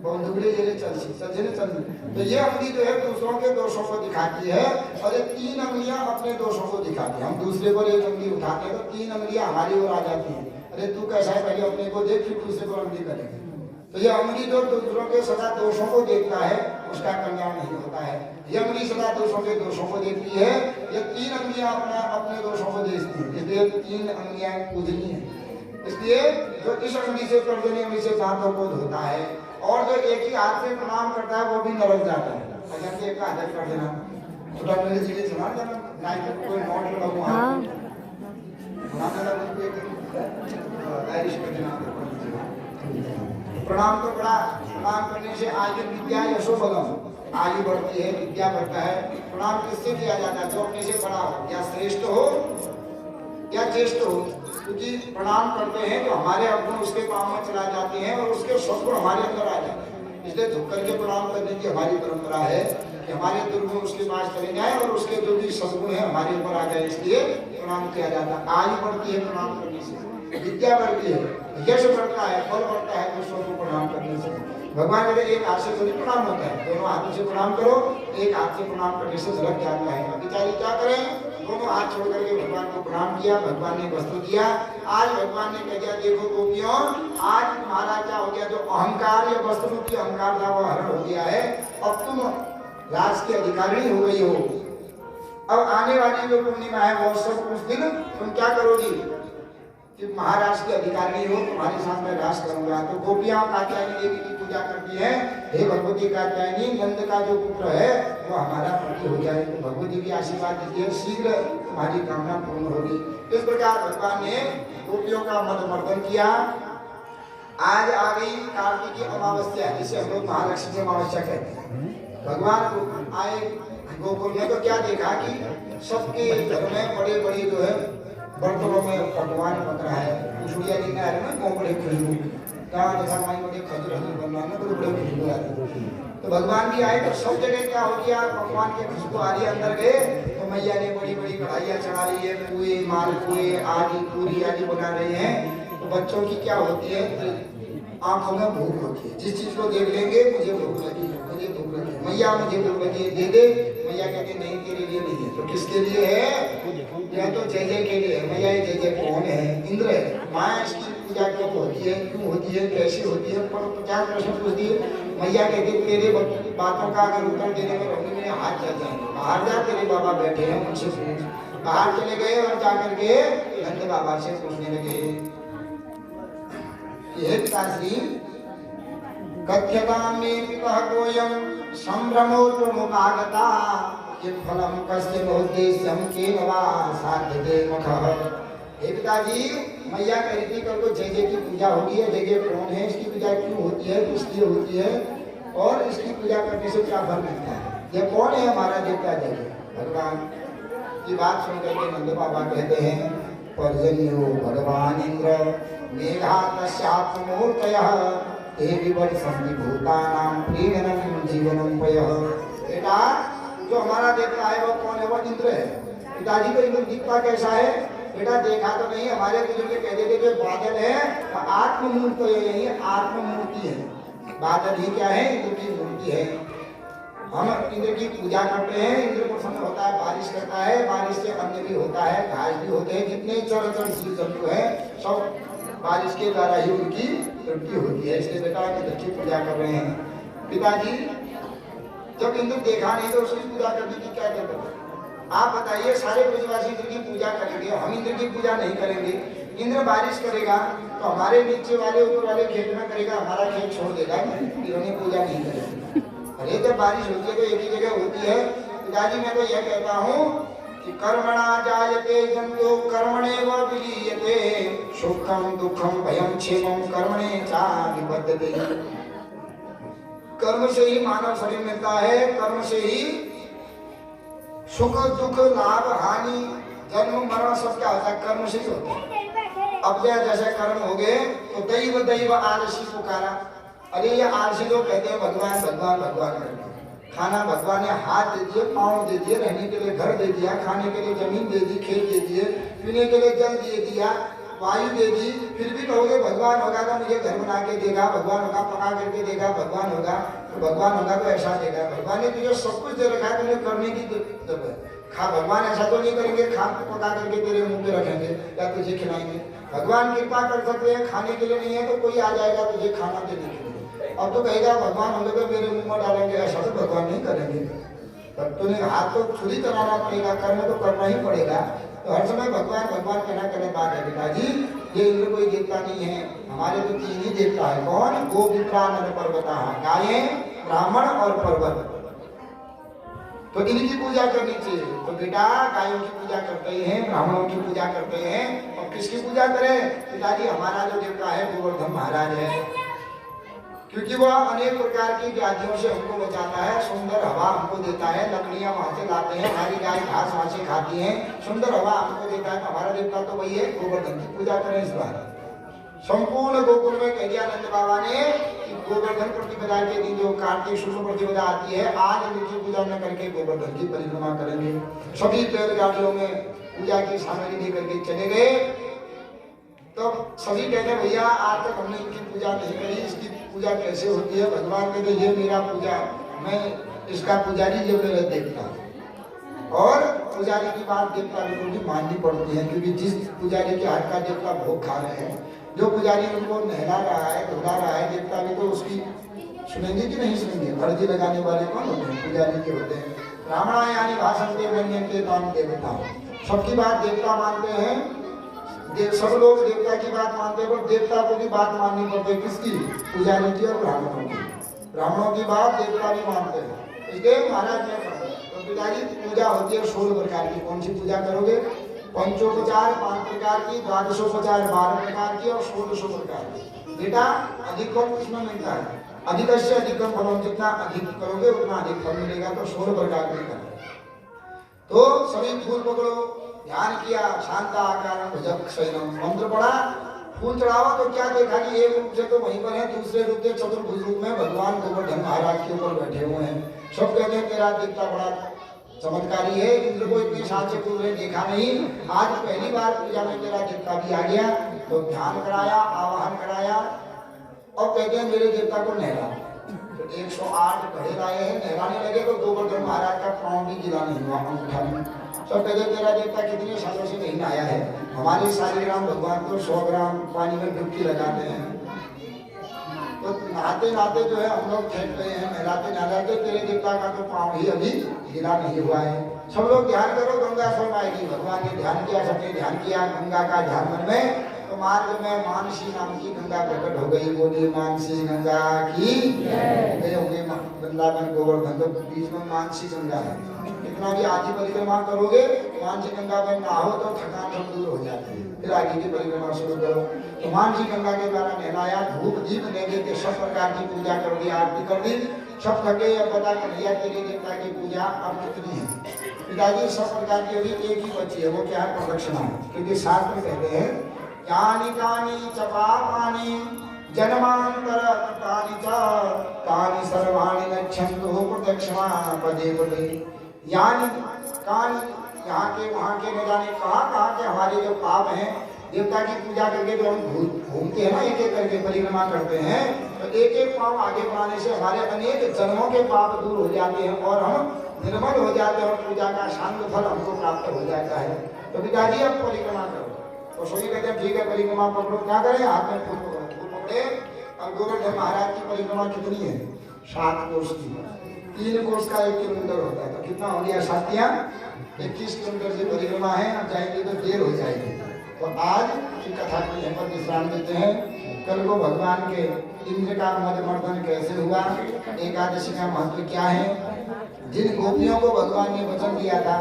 बंधुगले ये चलसी सजने चल। तो ये अंगुली जो है दूसरों के दोषों को दिखाती है, और ये 3 अंगुलियां अपने दोषों को दिखाती है। हम दूसरे पर एक अंगुली उठाते हैं तो 3 अंगुलियां हमारी ओर आ जाती हैं। अरे तू कैसा है, पहले अपने को देख, फिर दूसरे को अंगुली करेंगे। तो ये अंगुली जो दूसरों के सदा दोषों को देखता है, उसका कल्याण नहीं होता है। ये अंगुली सदा दूसरों के दोषों को देखती है। ये 3 अंगुलियां अपने दोषों को देखती है, इसलिए 3 अंगुलियां पूजनीय है। इसलिए जो इस अंगुली से तर्जनी अंगुली से दांतों को धोता है, और जो एक ही हाथ से प्रणाम करता है, वो भी नरक जाता है। अगर एक का हाथ कर देना, छोटा मेरे सीधे सुना देना, कोई नोट लगा हुआ है प्रणाम तो बड़ा, प्रणाम करने से आयु विद्या यशो बलम, आयु बढ़ती है, विद्या बढ़ता है। प्रणाम किससे किया जाता है? जो अपने से बड़ा हो, या श्रेष्ठ हो या ज्येष्ठ हो। क्योंकि प्रणाम करते हैं तो हमारे अवगुण उसके पाँव में चला जाते हैं और उसके सद्गुण हमारे अंदर आ जाते हैं। इसलिए झुक करके प्रणाम करने की हमारी परंपरा है कि हमारे दुर्गुण उसके पास चले जाए और उसके जो भी सद्गुण है हमारे ऊपर आ जाए, इसलिए प्रणाम किया जाता है। आयु बढ़ती है प्रणाम करने से, विद्या बढ़ती है, यश बढ़ता है, फल बढ़ता है दूसरों को प्रणाम करने से। भगवान कहते एक हाथ से थोड़ी प्रणाम होता है, दोनों हाथों से प्रणाम करो, एक हाथ से प्रणाम करने से झलक जाता है। बेचारी क्या करें, दोनों हाथ छोड़ करके भगवान को प्रणाम किया, भगवान ने वस्त्र दिया। आज भगवान ने कह दिया देखो गोपियों, आज तुम्हारा क्या हो गया, जो अहंकार या वस्त्र रूपी अहंकार था वो हरण हो गया है, अब तुम राज की अधिकारी हो गई हो। अब आने वाली जो पूर्णिमा है वो सब उस दिन तुम क्या करोगी कि महाराज की अधिकारी हो, तुम्हारे साथ में राज करूंगा। तो गोपियां कात्यायनी देवी की पूजा करती है, हे भगवती कात्यायनी, नंद का जो पुत्र है वो हमारा पति हो जाए। तो भगवती की आशीर्वाद दीजिए, शीघ्र तुम्हारी कामना पूर्ण होगी। इस प्रकार भगवान ने गोपियों का मदमर्दन किया। आज आ गई कार्तिक की अमावस्या, जिसे हम लोग महालक्ष्मी अमावस्या कहते हैं। भगवान आए गोकुल में तो क्या देखा कि सबके घर में बड़े बड़े जो है बर्तनों में पकवान पक रहा है। कुछड़िया लेना है ना, बड़े खुशबू कहाँ जैसा माई बड़े खजूर खजूर बन रहा है ना, तो बड़े खुशबू आ रही है। तो भगवान भी आए तो सब जगह क्या हो गया, भगवान के खुशबू आ रही है। अंदर गए तो मैया ने बड़ी बड़ी कढ़ाइयाँ चढ़ा रही है, पुए मालपुए आदि पूरी आदि बना रहे हैं। तो बच्चों की क्या होती है, आंखों में भूख होती है, जिस चीज को देख लेंगे मुझे भूख लगी है, मुझे भूख लगी है, मैया मुझे भूख लगी है, दे दे। मैया कहते नहीं तेरे लिए नहीं है, तो किसके लिए है? या तो जय जय के लिए है। मैया ये जय जय कौन है? इंद्र है। माया इसकी पूजा क्यों होती है, क्यों होती है, कैसे होती है? पर 50 प्रश्न पूछ दिए। मैया कहती तेरे बातों का अगर उत्तर देने में रहूंगी मेरे हाथ चल जाएंगे, बाहर जा तेरे बाबा बैठे हैं उनसे पूछ। बाहर चले गए और जाकर के नंद बाबा से पूछने लगे, ये पिताश्री कथ्यतां मे पितः कोयं संभ्रमो प्रमुखागता किं फलं कस्य नोद्देश्यं केन वा साध्यते मखः। हे पिताजी, मैया कह रही थी कल को जय जय की पूजा होगी है, जय जय कौन है, इसकी पूजा क्यों होती है, किस लिए होती है और इसकी पूजा करने से क्या फल मिलता है, ये कौन है हमारा देवता जय जय। भगवान की बात सुन करके नंद बाबा कहते हैं पर्जन्यो भगवान इंद्र मेघात्मूर्तयः ते विवर्षन्ति भूतानां प्रीणनं जीवनं पयः। बेटा जो हमारा देवता है वो कौन है? वो इंद्र है। पिताजी को इंद्र दिखता कैसा है? बेटा देखा तो नहीं, हमारे बुजुर्ग कहते थे जो बादल है आत्ममूर्त है, यही आत्ममूर्ति है। बादल ही क्या है? इंद्र की मूर्ति है। हम इंद्र की पूजा करते हैं, इंद्र प्रसन्न होता है, बारिश करता है, बारिश से अन्न भी होता है, घास भी होते हैं, जितने चर जीव जंतु है सब बारिश के द्वारा ही उनकी वृद्धि होती है। इसलिए बेटा इंद्र की पूजा कर रहे हैं। पिताजी जब इंद्र देखा नहीं तो उसकी पूजा करने की क्या जरूरत है? आप बताइए, सारे ब्रजवासी इंद्र की पूजा करेंगे, हम इंद्र की पूजा नहीं करेंगे। इंद्र बारिश करेगा तो हमारे नीचे वाले ऊपर वाले खेत में करेगा, हमारा खेत छोड़ देगा, इन्होंने पूजा नहीं करेगी। अरे जब बारिश होती है तो एक ही जगह होती है। पिताजी मैं तो यह कहता हूँ कि कर्मणा जायते जंतो कर्मणेव विलीयते, सुखम दुखम भयम क्षेमम कर्मणे चा विबद्धते। कर्म से ही मानव शरीर मिलता है, कर्म से ही सुख दुख लाभ हानि जन्म मरण सब क्या होता है, कर्म से ही होता है। अब जैसे कर्म हो गए तो दैव दैव आलसी पुकारा। अरे ये आलसी लोग कहते हैं भगवान भगवान भगवान करके, खाना भगवान ने हाथ दे दिए, पाँव दे दिए, रहने के लिए घर दे दिया, खाने के लिए जमीन दे दी, खेत दे दिए, पीने के लिए जल दे दिया, वायु दे दी, फिर भी कहोगे भगवान होगा तो मुझे घर बना के देगा, भगवान होगा पका करके देगा, भगवान होगा तो भगवान होगा तो ऐसा देगा। भगवान ने तुझे सब कुछ दे रखा है, तुझे करने की जरूरत है। खा भगवान ऐसा तो नहीं करेंगे खा पका करके तेरे मुंह पे रखेंगे या तुझे खिलाएंगे। भगवान कृपा कर सकते हैं, खाने के लिए नहीं है तो कोई आ जाएगा तुझे खाना देने के लिए, अब तो कहेगा भगवान होंगे तो मेरे मुंह में डालेंगे, ऐसा तो भगवान नहीं करेंगे। भक्तों ने हाथ तो खुद ही चलाना पड़ेगा, कर्म तो करना ही पड़ेगा। तो हर समय भगवान भगवान कहना करने बात है। पिताजी ये इंद्र कोई देवता नहीं है, हमारे तो तीन ही देवता है। कौन? गो विप्रा नर पर्वता, गायें ब्राह्मण और पर्वत। तो इनकी पूजा करनी चाहिए। तो बेटा गायों की पूजा करते हैं, ब्राह्मणों की पूजा करते हैं, और किसकी पूजा करें? पिताजी हमारा जो देवता है गोवर्धन महाराज है, क्योंकि वह अनेक प्रकार की व्याधियों से हमको बचाता है, सुंदर हवा हमको देता है, लकड़ियां वहां से लाते हैं, हमारी गाय घास वहां से खाती है, सुंदर हवा हमको देता है। हमारा देवता तो वही है, गोवर्धन की पूजा करें। इस बार संपूर्ण गोकुल में कह दिया नंद बाबा ने कि गोवर्धन प्रतिपदा के दिन जो कार्तिक शुक्ल प्रतिपदा आती है, आज इनकी पूजा न करके गोवर्धन की परिक्रमा करेंगे। सभी बैलगाड़ियों में पूजा की सामग्री लेकर के चले गए। तो सभी कहते भैया आज तक हमने इनकी पूजा नहीं करी, इसकी पूजा कैसे होती है? भगवान कहते ये मेरा पूजा, मैं इसका पुजारी, ये मेरा देवता। और पुजारी की बात देवता को भी माननी पड़ती है, क्योंकि जिस पुजारी के हाथ का देवता भोग खा रहे हैं, जो पुजारी उनको नहला रहा है, धुला रहा है, देवता भी तो उसकी सुनेंगे कि नहीं सुनेंगे? अर्जी लगाने वाले कौन होते हैं? पुजारी के होते हैं। ब्राह्मण यानी भाषण के व्यंजन के नाम देवता, सबकी बात देवता मानते हैं। सब लोग देवता की बात मानते हैं, पर देवता को भी बात माननी पड़ती है। किसकी? पुजारी की और ब्राह्मणों की। ब्राह्मणों की बात देवता भी मानते हैं। इसलिए महाराज ने कहा तो पिताजी पूजा होती है 16 प्रकार की। कौन सी पूजा करोगे? पंचोपचार 5 प्रकार की, द्वादशोपचार 12 प्रकार की, और 16 प्रकार की। बेटा अधिक फल किसमें मिलता है? अधिक से अधिकम फल, जितना अधिक करोगे उतना अधिक फल मिलेगा। तो 16 प्रकार की करना। तो सभी फूल पकड़ो, ध्यान किया, शांता आकार भुजग शयनम, मंत्र पढ़ा, फूल चढ़ावा। तो क्या देखा कि एक रूप से तो वहीं पर है, दूसरे रूप से चतुर्भुज रूप में भगवान गोवर्धन महाराज के ऊपर बैठे हुए हैं। सब कहते हैं तेरा देवता बड़ा चमत्कारी है, इंद्र को इतने साल से पूर्व देखा नहीं, आज पहली बार पूजा में तेरा देवता भी आ गया। तो ध्यान कराया, आवाहन कराया, और कहते हैं मेरे देवता को नहला। तो 108 घड़े लाए हैं, नहलाने लगे तो गोवर्धन महाराज का पांव भी गिला नहीं हुआ अंगूठा में। सब कहते तेरा देवता कितने सालों से नहीं आया है, हमारे शालिग्राम भगवान को 100 ग्राम पानी में डुबकी लगाते हैं। तो नहाते नहाते जो है हम लोग फेंक रहे हैं, नहलाते नहलाते तेरे देवता का तो पाँव ही अभी गिला नहीं हुआ है। सब लोग ध्यान करो, गंगा स्वयं आएगी। भगवान ने ध्यान किया, सबने ध्यान किया, गंगा का ध्यान मन में। तो मार्ग में मानसी नाम की गंगा प्रकट हो गई। बोले मानसी गंगा की गए होंगे वृंदावन गोवर्धन, तो बीच में मानसी गंगा है। इतना भी आधी परिक्रमा करोगे, मानसी गंगा में नहाओ तो थकान सब दूर हो जाती है, फिर आगे की परिक्रमा शुरू करो। तो मानसी गंगा के द्वारा नहलाया, धूप दीप नैवेद्य सब प्रकार की पूजा कर दी, आरती कर दी। सब थके, अब पता कन्हैया तेरे देवता की पूजा अब कितनी है? पिताजी सब प्रकार की अभी एक ही बची है, वो क्या है? प्रदक्षिणा। क्योंकि शास्त्र कहते हैं यानी कानी च पापानि जन्मांतर कृतानि च तानि सर्वाणि गच्छन्तु प्रदक्षिणा पदे पदे। यानी कानी, यहाँ के वहाँ के न जाने कहाँ के हमारे जो पाप हैं, देवता की पूजा करके जो हम घूमते हैं ना, एक एक करके परिक्रमा करते हैं, तो एक एक पाँव आगे बढ़ाने से हमारे अनेक जन्मों के पाप दूर हो जाते हैं और हम निर्मल हो जाते हैं, और पूजा का शांत फल हमको प्राप्त हो जाता है। तो पिताजी अब परिक्रमा करो। तो सभी कहते हैं ठीक है, परिक्रमा पकड़ो। क्या करें? हाथ में फूल पकड़ो, फूल पकड़े। और गोवर्धन महाराज की परिक्रमा कितनी है? 7 कोस की। 3 कोस का 1 किलोमीटर होता है, तो कितना हो गया? 7 21 किलोमीटर की परिक्रमा है। अब जाएंगे तो देर हो जाएगी। तो आज की कथा को यहाँ पर विश्राम देते हैं। कल को भगवान के इंद्र का मदमर्दन कैसे हुआ, एकादशी का महत्व क्या है, जिन गोपियों को भगवान ने वचन दिया था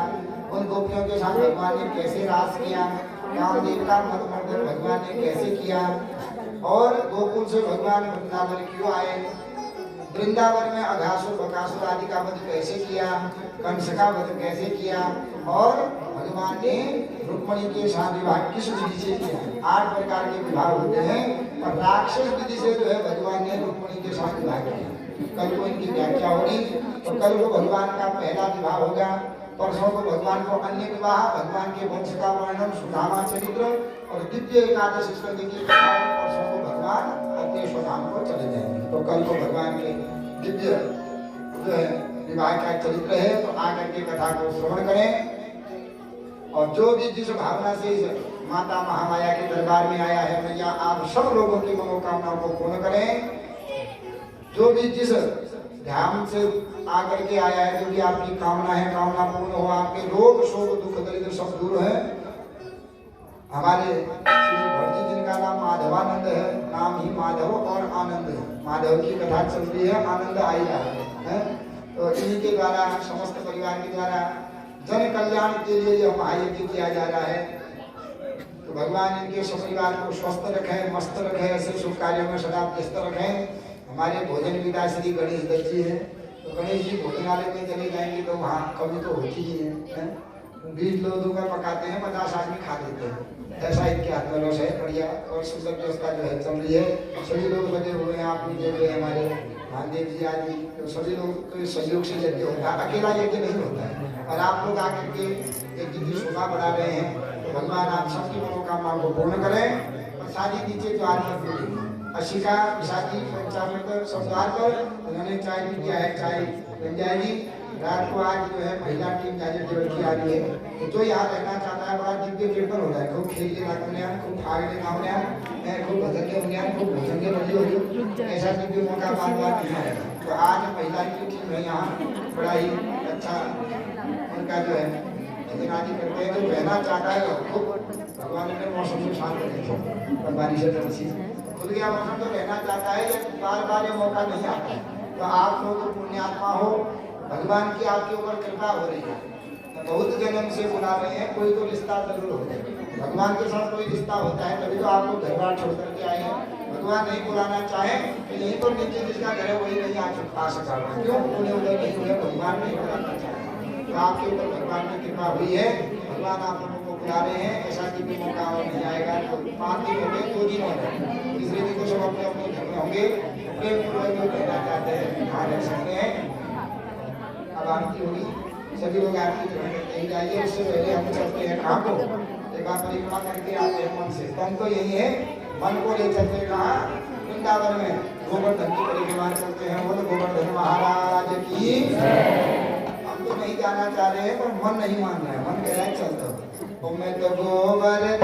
उन गोपियों के साथ भगवान ने कैसे रास किया, कामदेव का मदमर्दन भगवान ने कैसे किया, और गोकुल से भगवान वृंदावन क्यों आए, वृंदावन में अघासुर बकासुर आदि का वध कैसे किया, कंस का वध कैसे किया, और भगवान ने रुक्मिणी के साथ विवाह किस विधि से किया। 8 प्रकार के विवाह होते हैं, और राक्षस विधि से जो है भगवान ने रुक्मिणी के साथ विवाह किया। कल को इनकी व्याख्या होगी। तो कल को भगवान का पहला विवाह होगा, परसों को भगवान को अन्य विवाह, भगवान के वंश का वर्णन, सुदामा चरित्र, और दिव्य एकादशी स्कंद की कथा। परसों को भगवान अपने स्वधाम को चले जाएंगे। तो कल को भगवान के दिव्य जो है विवाह का चरित्र है, तो आकर के कथा को श्रवण करें। और जो भी जिस भावना से माता महामाया के दरबार में आया है, मैया आप सब लोगों की मनोकामनाओं को पूर्ण करें। जो भी जिस ध्यान से आकर के आया है, जो भी आपकी कामना है, कामना पूर्ण हो, आपके रोग शोक दुख दरिद्र सब दूर है। हमारे श्री भटजी जिनका नाम माधवानंद है, नाम ही माधव और आनंद है, माधव की कथा चल रही है, आनंद आई रहा है। तो इन्हीं के द्वारा समस्त परिवार के द्वारा जन कल्याण के लिए यह महायज्ञ किया जा रहा है। तो भगवान इनके सपरिवार को स्वस्थ रखे, मस्त रखे, ऐसे शुभ कार्यों में सदा व्यस्त रखे। हमारे भोजन विदा श्री गणेश दत्त जी है, तो गणेश जी भोजनालय में चले जाएंगे तो वहाँ कमी तो होती ही है। 20 लोगों का पकाते हैं, 50 आदमी खा लेते हैं। ऐसा इनके आत्मलोस है, बढ़िया और सुंदर व्यवस्था जो है चल रही है। सभी लोग बजे हुए हैं, आप भी हुए हमारे महादेव जी आदि, तो सभी लोग के सहयोग से यज्ञ होता है, अकेला यज्ञ नहीं होता है। और आप लोग आकर के यज्ञ की शोभा बढ़ा रहे हैं, तो भगवान आप सबकी मनोकामना को पूर्ण करें। और सारी नीचे जो आदमी अशिका विशाखी पंचामृत संद्वार पर उन्होंने चाय भी किया है, चाय बन जाएगी। रात को आज जो है महिला टीम जाने की आ रही है, तो जो यहाँ रहना चाहता है बड़ा दिव्य कीर्तन हो रहा है। खूब खेल के लाने, खूब भागने गाँव, खूब भजन के होने, खूब भोजन के बड़ी हो रही, ऐसा दिव्य मौका बार बार नहीं है। तो आज महिला की टीम है यहाँ, बड़ा ही अच्छा उनका जो है भजन आदि करते हैं। जो रहना चाहता है खूब भगवान ने मौसम को शांत रखे, बारिश से खुल गया मौसम, तो रहना चाहता है कि बार बार ये मौका नहीं आता है। तो आप लोग पुण्यात्मा हो, भगवान की आपके ऊपर कृपा हो रही है, बहुत जन्म से बुला रहे हैं, कोई तो रिश्ता जरूर होता है। भगवान के साथ कोई रिश्ता होता है, तभी तो आप लोग घर बार छोड़ करके आए हैं। भगवान नहीं बुलाना चाहे तो यहीं पर नीचे जिसका घर है वही नहीं आ सका, क्यों उन्हें उधर नहीं हुए, भगवान नहीं बुलाना चाहे। तो आपके ऊपर भगवान की कृपा हुई है, भगवान आप लोगों को बुला रहे हैं। ऐसा कि भी मौका और नहीं आएगा। तो 5 दिन हो गए, 2 दिन हो गए, तीसरे दिन को सब अपने अपने घर में होंगे। प्रेम पूर्वक जो कहना चाहते हैं वहाँ रह सकते हैं। अब आरती होगी, सभी लोग आरती ग्रहण करते ही जाइए। उससे पहले हम चलते हैं कहाँ को, एक बार परिक्रमा करके आते हैं मन से। मन तो यही है, मन को ले चलते कहाँ, वृंदावन में गोवर्धन की परिक्रमा चलते हैं। बोलो गोवर्धन महाराज की। हम तो नहीं जाना चाह रहे हैं, पर मन नहीं मान रहा है, मन कह रहा है चलता हूँ। मैं तो गोवर्धन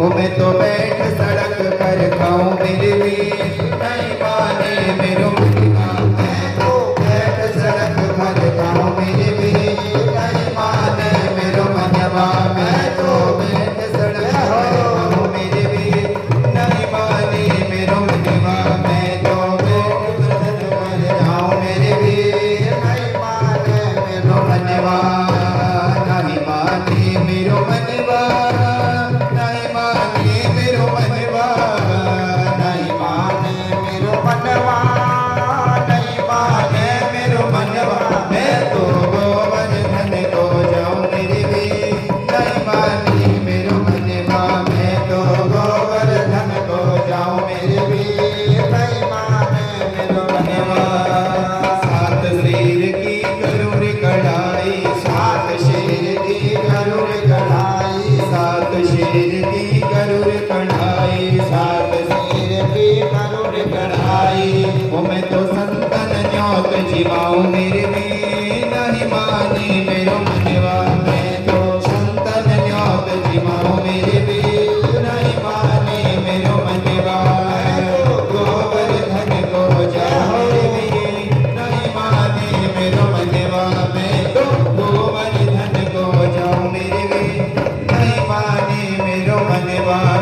मैं तो बैठ सड़क पर खाऊं मेरे भी नहीं माने मेरो मनवा। मैं तो बैठ सड़क पर खाऊं मेरे भी नहीं माने मेरो मनवा। मैं तो बैठ सड़क पर खाऊं मेरे भी नहीं माने मेरो मनवा। मैं तो बैठ सड़क पर खाऊं मेरे भी नहीं माने मेरो मनवा। नहीं माने मेरो मनवा, नहीं माने मेरो मनवा, नहीं माने मेरो मनवा।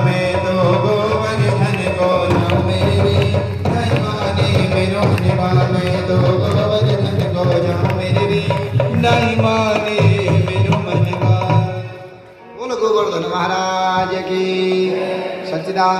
मैं तो गोवर्धन को जाऊं मेरे वीर, नहीं माने मेरो मनवा, मैं तो गोवर्धन को जाऊं मेरे वीर, नहीं माने मेरो मनवा। बोलो गोवर्धन महाराज की सच्चिदानंद